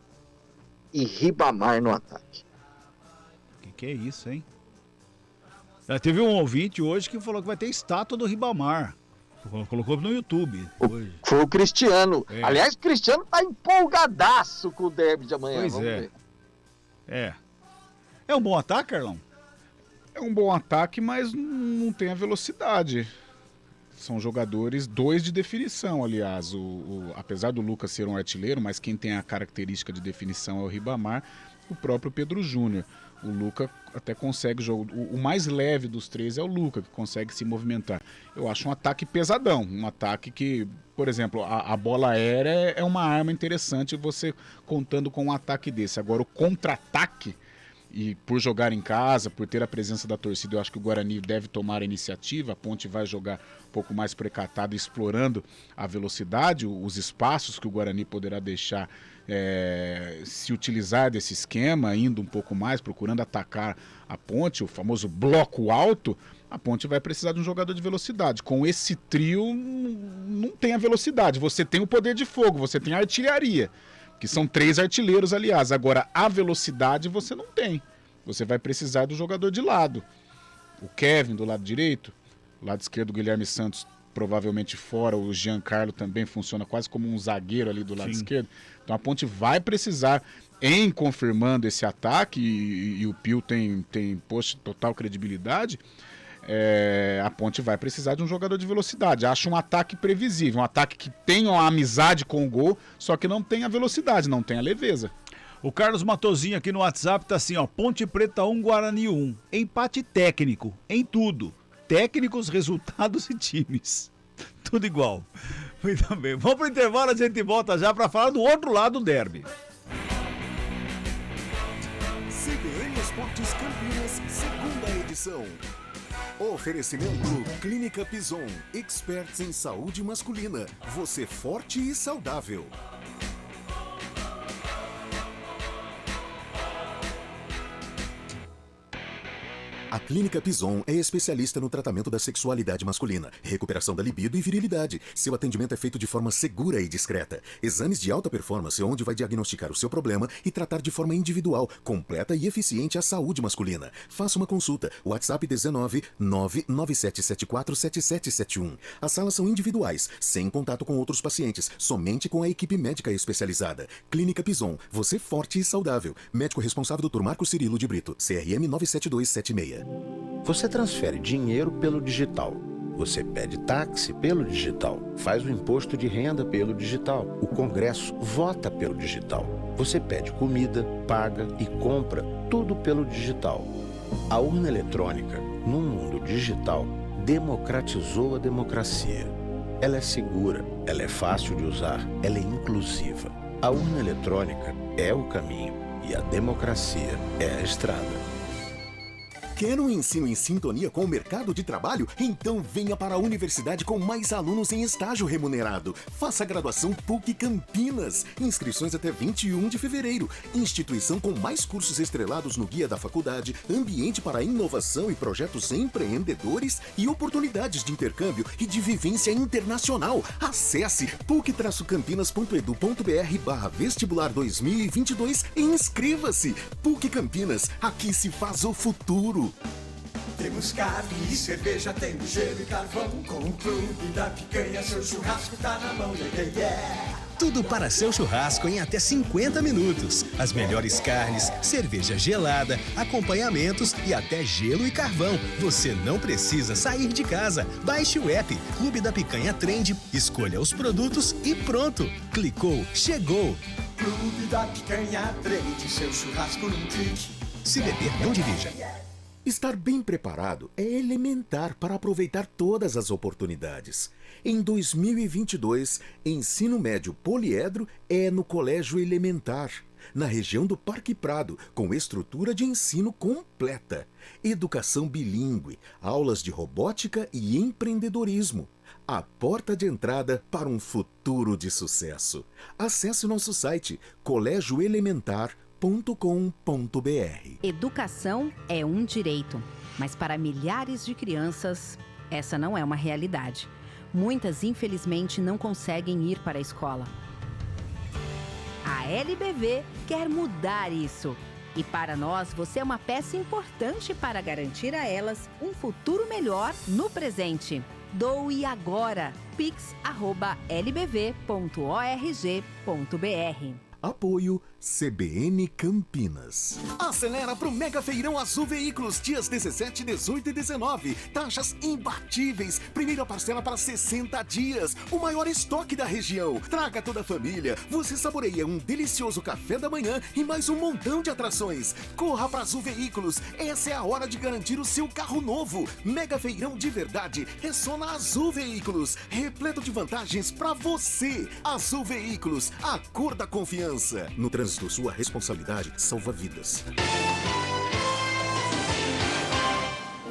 e Ribamar no ataque. Que é isso, hein? Teve um ouvinte hoje que falou que vai ter estátua do Ribamar. Colocou no YouTube hoje. Foi o Cristiano. Aliás, o Cristiano tá empolgadaço com o derby de amanhã. Pois ver. É um bom ataque, Carlão? É um bom ataque, mas não tem a velocidade. São jogadores, 2 de definição, aliás. Apesar do Lucas ser um artilheiro, mas quem tem a característica de definição é o Ribamar, o próprio Pedro Júnior. O Luca até consegue jogo. O mais leve dos 3 é o Luca, que consegue se movimentar. Eu acho um ataque pesadão, um ataque que, por exemplo, a bola aérea é uma arma interessante você contando com um ataque desse. Agora, o contra-ataque, e por jogar em casa, por ter a presença da torcida, eu acho que o Guarani deve tomar a iniciativa, a Ponte vai jogar um pouco mais precatado, explorando a velocidade, os espaços que o Guarani poderá deixar, se utilizar desse esquema, indo um pouco mais, procurando atacar a Ponte, o famoso bloco alto. A Ponte vai precisar de um jogador de velocidade. Com esse trio, não tem a velocidade, você tem o poder de fogo, você tem a artilharia, que são 3 artilheiros, aliás. Agora, a velocidade você não tem. Você vai precisar do jogador de lado. O Kevin do lado direito, do lado esquerdo o Guilherme Santos provavelmente fora, o Giancarlo também funciona quase como um zagueiro ali do lado esquerdo. Então a Ponte vai precisar, em confirmando esse ataque, e o Pio tem total credibilidade, a Ponte vai precisar de um jogador de velocidade. Acho um ataque previsível, um ataque que tenha uma amizade com o gol, só que não tem a velocidade, não tem a leveza. O Carlos Matosinho aqui no WhatsApp tá assim, ó, Ponte Preta 1, Guarani 1. Empate técnico, em tudo. Técnicos, resultados e times. Tudo igual. Muito bem. Vamos pro intervalo, a gente volta já para falar do outro lado do derby. CBN Esportes Campinas, segunda edição. Oferecimento Clínica Pison, experts em saúde masculina. Você forte e saudável. A Clínica Pison é especialista no tratamento da sexualidade masculina, recuperação da libido e virilidade. Seu atendimento é feito de forma segura e discreta. Exames de alta performance, onde vai diagnosticar o seu problema e tratar de forma individual, completa e eficiente a saúde masculina. Faça uma consulta. WhatsApp 19 997747771. As salas são individuais, sem contato com outros pacientes, somente com a equipe médica especializada. Clínica Pison, você forte e saudável. Médico responsável Dr. Marco Cirilo de Brito, CRM 97276. Você transfere dinheiro pelo digital. Você pede táxi pelo digital. Faz o imposto de renda pelo digital. O Congresso vota pelo digital. Você pede comida, paga e compra tudo pelo digital. A urna eletrônica, no mundo digital, democratizou a democracia. Ela é segura, ela é fácil de usar, ela é inclusiva. A urna eletrônica é o caminho e a democracia é a estrada. Quer um ensino em sintonia com o mercado de trabalho? Então venha para a universidade com mais alunos em estágio remunerado. Faça a graduação PUC Campinas. Inscrições até 21 de fevereiro. Instituição com mais cursos estrelados no Guia da Faculdade, ambiente para inovação e projetos empreendedores e oportunidades de intercâmbio e de vivência internacional. Acesse puc-campinas.edu.br/vestibular 2022 e inscreva-se. PUC Campinas, aqui se faz o futuro. Temos carne e cerveja, temos gelo e carvão. Com o Clube da Picanha, seu churrasco tá na mão, yeah. Tudo para seu churrasco em até 50 minutos. As melhores carnes, cerveja gelada, acompanhamentos e até gelo e carvão. Você não precisa sair de casa. Baixe o app Clube da Picanha Trend, escolha os produtos e pronto. Clicou, chegou. Clube da Picanha Trend, seu churrasco num clique. Se beber, não dirija. Estar bem preparado é elementar para aproveitar todas as oportunidades. Em 2022, ensino médio poliedro é no Colégio Elementar, na região do Parque Prado, com estrutura de ensino completa, educação bilíngue, aulas de robótica e empreendedorismo. A porta de entrada para um futuro de sucesso. Acesse nosso site colégioelementar.com.br. Educação é um direito, mas para milhares de crianças, essa não é uma realidade. Muitas, infelizmente, não conseguem ir para a escola. A LBV quer mudar isso. E para nós, você é uma peça importante para garantir a elas um futuro melhor no presente. Doe agora. pix@lbv.org.br. Apoio CBN Campinas. Acelera pro Mega Feirão Azul Veículos, dias 17, 18 e 19. Taxas imbatíveis. Primeira parcela para 60 dias. O maior estoque da região. Traga toda a família. Você saboreia um delicioso café da manhã e mais um montão de atrações. Corra para Azul Veículos. Essa é a hora de garantir o seu carro novo. Mega Feirão de verdade é só na Azul Veículos. Repleto de vantagens para você. Azul Veículos, a cor da confiança. No trânsito, sua responsabilidade salva vidas.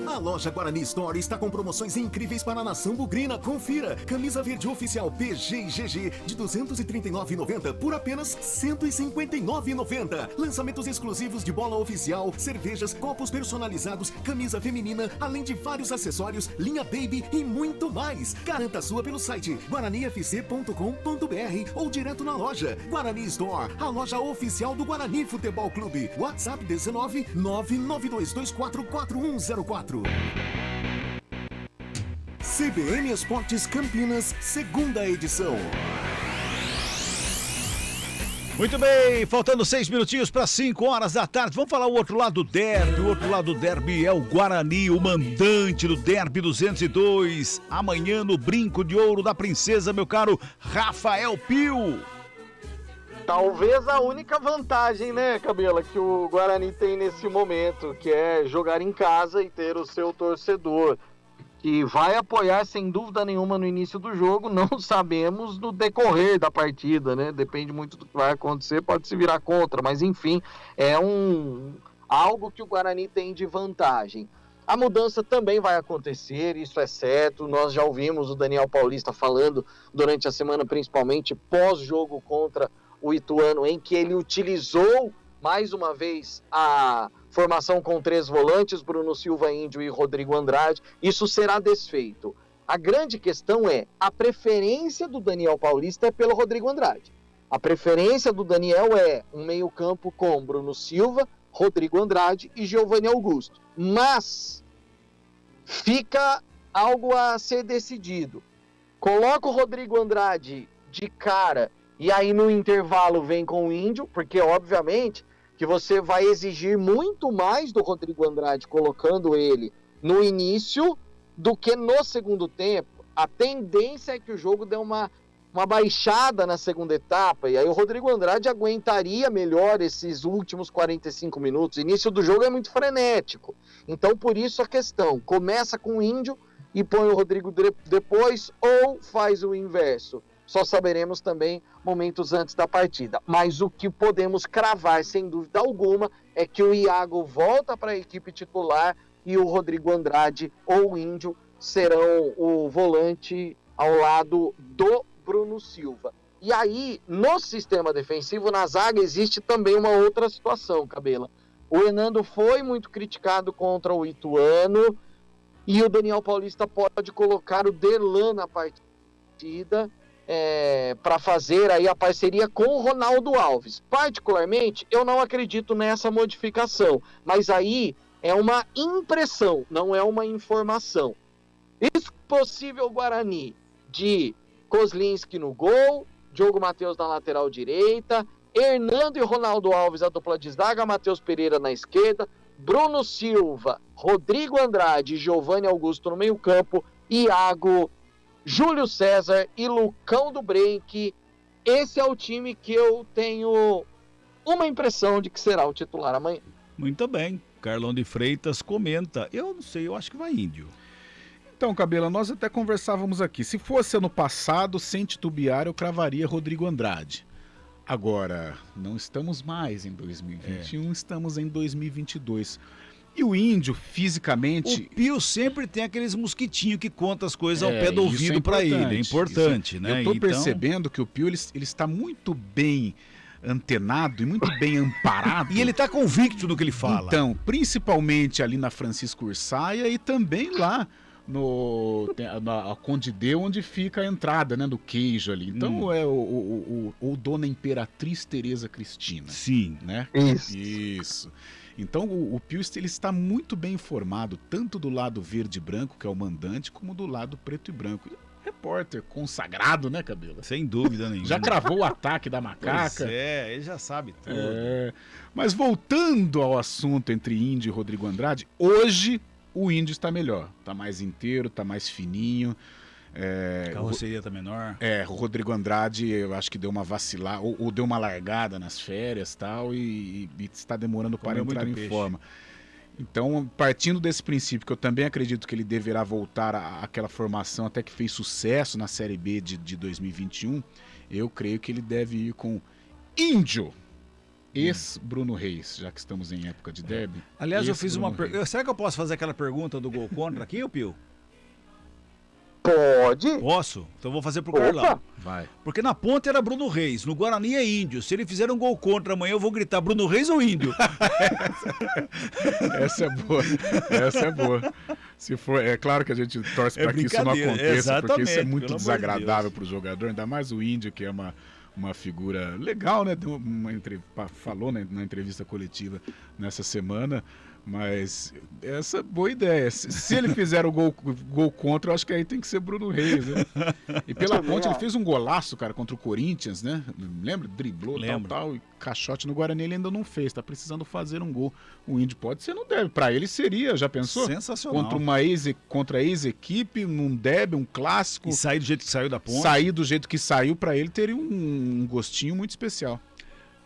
A loja Guarani Store está com promoções incríveis para a nação bugrina. Confira. Camisa verde oficial PG e GG de R$ 239,90 por apenas R$ 159,90. Lançamentos exclusivos de bola oficial, cervejas, copos personalizados, camisa feminina, além de vários acessórios, linha baby e muito mais. Garanta a sua pelo site guaranifc.com.br ou direto na loja. Guarani Store, a loja oficial do Guarani Futebol Clube. WhatsApp 19 99224 4104. CBN Esportes Campinas, segunda edição. Muito bem, faltando 6 minutinhos para 5 horas da tarde. Vamos falar o outro lado do derby. O outro lado do derby é o Guarani, o mandante do derby 202. Amanhã no Brinco de Ouro da Princesa, meu caro Rafael Pio. Talvez a única vantagem, né, Cabela, que o Guarani tem nesse momento, que é jogar em casa e ter o seu torcedor, que vai apoiar sem dúvida nenhuma no início do jogo. Não sabemos no decorrer da partida, né? Depende muito do que vai acontecer, pode se virar contra, mas enfim, é algo que o Guarani tem de vantagem. A mudança também vai acontecer, isso é certo. Nós já ouvimos o Daniel Paulista falando durante a semana, principalmente pós-jogo contra o Ituano, em que ele utilizou mais uma vez a formação com 3 volantes, Bruno Silva, Índio e Rodrigo Andrade. Isso será desfeito. A grande questão é, a preferência do Daniel Paulista é pelo Rodrigo Andrade. A preferência do Daniel é um meio-campo com Bruno Silva, Rodrigo Andrade e Giovanni Augusto. Mas fica algo a ser decidido. Coloca o Rodrigo Andrade de cara e aí no intervalo vem com o Índio, porque obviamente que você vai exigir muito mais do Rodrigo Andrade colocando ele no início do que no segundo tempo. A tendência é que o jogo dê uma baixada na segunda etapa, e aí o Rodrigo Andrade aguentaria melhor esses últimos 45 minutos. O início do jogo é muito frenético, então por isso a questão, começa com o Índio e põe o Rodrigo depois, ou faz o inverso. Só saberemos também momentos antes da partida. Mas o que podemos cravar, sem dúvida alguma, é que o Iago volta para a equipe titular e o Rodrigo Andrade ou o Índio serão o volante ao lado do Bruno Silva. E aí, no sistema defensivo, na zaga, existe também uma outra situação, Cabela. O Hernando foi muito criticado contra o Ituano e o Daniel Paulista pode colocar o Derlan na partida para fazer aí a parceria com o Ronaldo Alves. Particularmente, eu não acredito nessa modificação, mas aí é uma impressão, não é uma informação. Possível Guarani de Kozlinski no gol, Diogo Matheus na lateral direita, Hernando e Ronaldo Alves a dupla de zaga, Matheus Pereira na esquerda, Bruno Silva, Rodrigo Andrade e Giovanni Augusto no meio campo, Iago, Júlio César e Lucão do Brenque. Esse é o time que eu tenho uma impressão de que será o titular amanhã. Muito bem. Carlão de Freitas comenta. Eu não sei, eu acho que vai Índio. Então, Cabela, nós até conversávamos aqui. Se fosse ano passado, sem titubear, eu cravaria Rodrigo Andrade. Agora, não estamos mais em 2021, estamos em 2022. E o Índio, fisicamente... O Pio sempre tem aqueles mosquitinhos que conta as coisas ao pé do ouvido para ele. É importante, né? Eu tô percebendo que o Pio ele está muito bem antenado e muito bem amparado. E ele tá convicto do que ele fala. Então, principalmente ali na Francisco Ursaia e também lá na Conde D, onde fica a entrada, né, do queijo ali. Então é o Dona Imperatriz Tereza Cristina. Sim. Né? Isso. Então o Pio ele está muito bem informado, tanto do lado verde e branco, que é o mandante, como do lado preto e branco. E repórter consagrado, né, Cabela? Sem dúvida nenhuma. Já cravou o ataque da macaca. Pois ele já sabe tudo. Mas voltando ao assunto entre Índio e Rodrigo Andrade, hoje o Índio está melhor. Está mais inteiro, está mais fininho. A carroceria está menor. O Rodrigo Andrade, eu acho que deu uma vacilada, ou deu uma largada nas férias tal, e está demorando para entrar em forma. Então, partindo desse princípio, que eu também acredito que ele deverá voltar àquela formação até que fez sucesso na Série B de 2021, eu creio que ele deve ir com Índio, ex-Bruno Reis, já que estamos em época de derby. Aliás, eu fiz uma pergunta. Será que eu posso fazer aquela pergunta do gol contra aqui, Pio? Pode. Posso? Então vou fazer pro Carlão. Vai. Porque na ponta era Bruno Reis, no Guarani é Índio. Se ele fizer um gol contra amanhã, eu vou gritar Bruno Reis ou Índio? Essa é boa. Essa é boa. Se for, é claro que a gente torce para que isso não aconteça, porque isso é muito desagradável para o jogador, ainda mais o Índio, que é uma figura legal, né? Falou, né, na entrevista coletiva nessa semana, Mas essa é boa ideia. Se ele fizer o gol contra, eu acho que aí tem que ser Bruno Reis, né? E pela ponte ele fez um golaço, cara, contra o Corinthians, né? Lembra? Driblou, tal, e caixote no Guarani ele ainda não fez. Tá precisando fazer um gol. O Indy pode ser no derby. Pra ele seria, já pensou? Sensacional. Contra a ex-equipe, num derby, um clássico. E sair do jeito que saiu da ponte. Sair do jeito que saiu, pra ele teria um gostinho muito especial.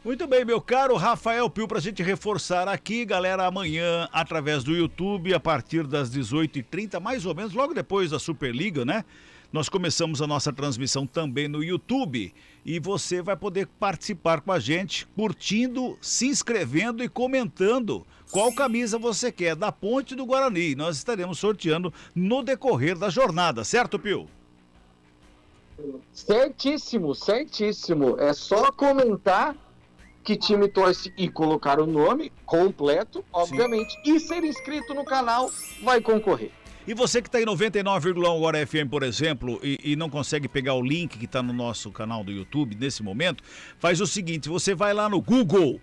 Muito bem, meu caro Rafael Pio, pra gente reforçar aqui, galera, amanhã, através do YouTube, a partir das 18h30, mais ou menos, logo depois da Superliga, né? Nós começamos a nossa transmissão também no YouTube e você vai poder participar com a gente, curtindo, se inscrevendo e comentando qual camisa você quer, da Ponte do Guarani. Nós estaremos sorteando no decorrer da jornada, certo, Pio? Certíssimo, certíssimo. É só comentar que time torce e colocar o nome completo, obviamente, e ser inscrito no canal, vai concorrer. E você que está em 99,1 Agora FM, por exemplo, e não consegue pegar o link que está no nosso canal do YouTube nesse momento, faz o seguinte, você vai lá no Google,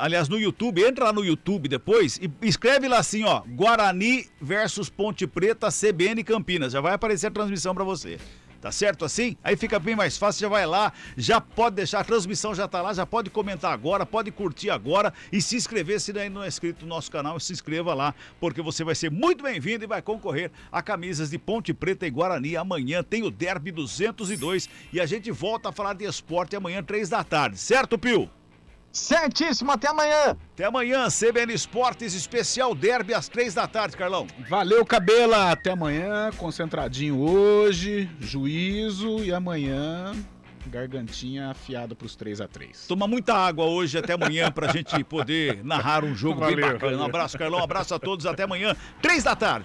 aliás, no YouTube, entra lá no YouTube depois e escreve lá assim, ó, Guarani versus Ponte Preta, CBN Campinas, já vai aparecer a transmissão para você. Tá certo assim? Aí fica bem mais fácil, já vai lá, já pode deixar, a transmissão já tá lá, já pode comentar agora, pode curtir agora e se inscrever, se ainda não é inscrito no nosso canal, se inscreva lá, porque você vai ser muito bem-vindo e vai concorrer a camisas de Ponte Preta e Guarani. Amanhã tem o Derby 202 e a gente volta a falar de esporte amanhã, 3h, certo, Pio? Certíssimo, até amanhã. Até amanhã, CBN Esportes, especial Derby às 3h, Carlão. Valeu, Cabela, até amanhã, concentradinho hoje, juízo e amanhã, gargantinha afiada pros 3x3. Toma muita água hoje, até amanhã, pra gente poder narrar um jogo bem bacana. Valeu. Um abraço, Carlão, um abraço a todos, até amanhã, 3h.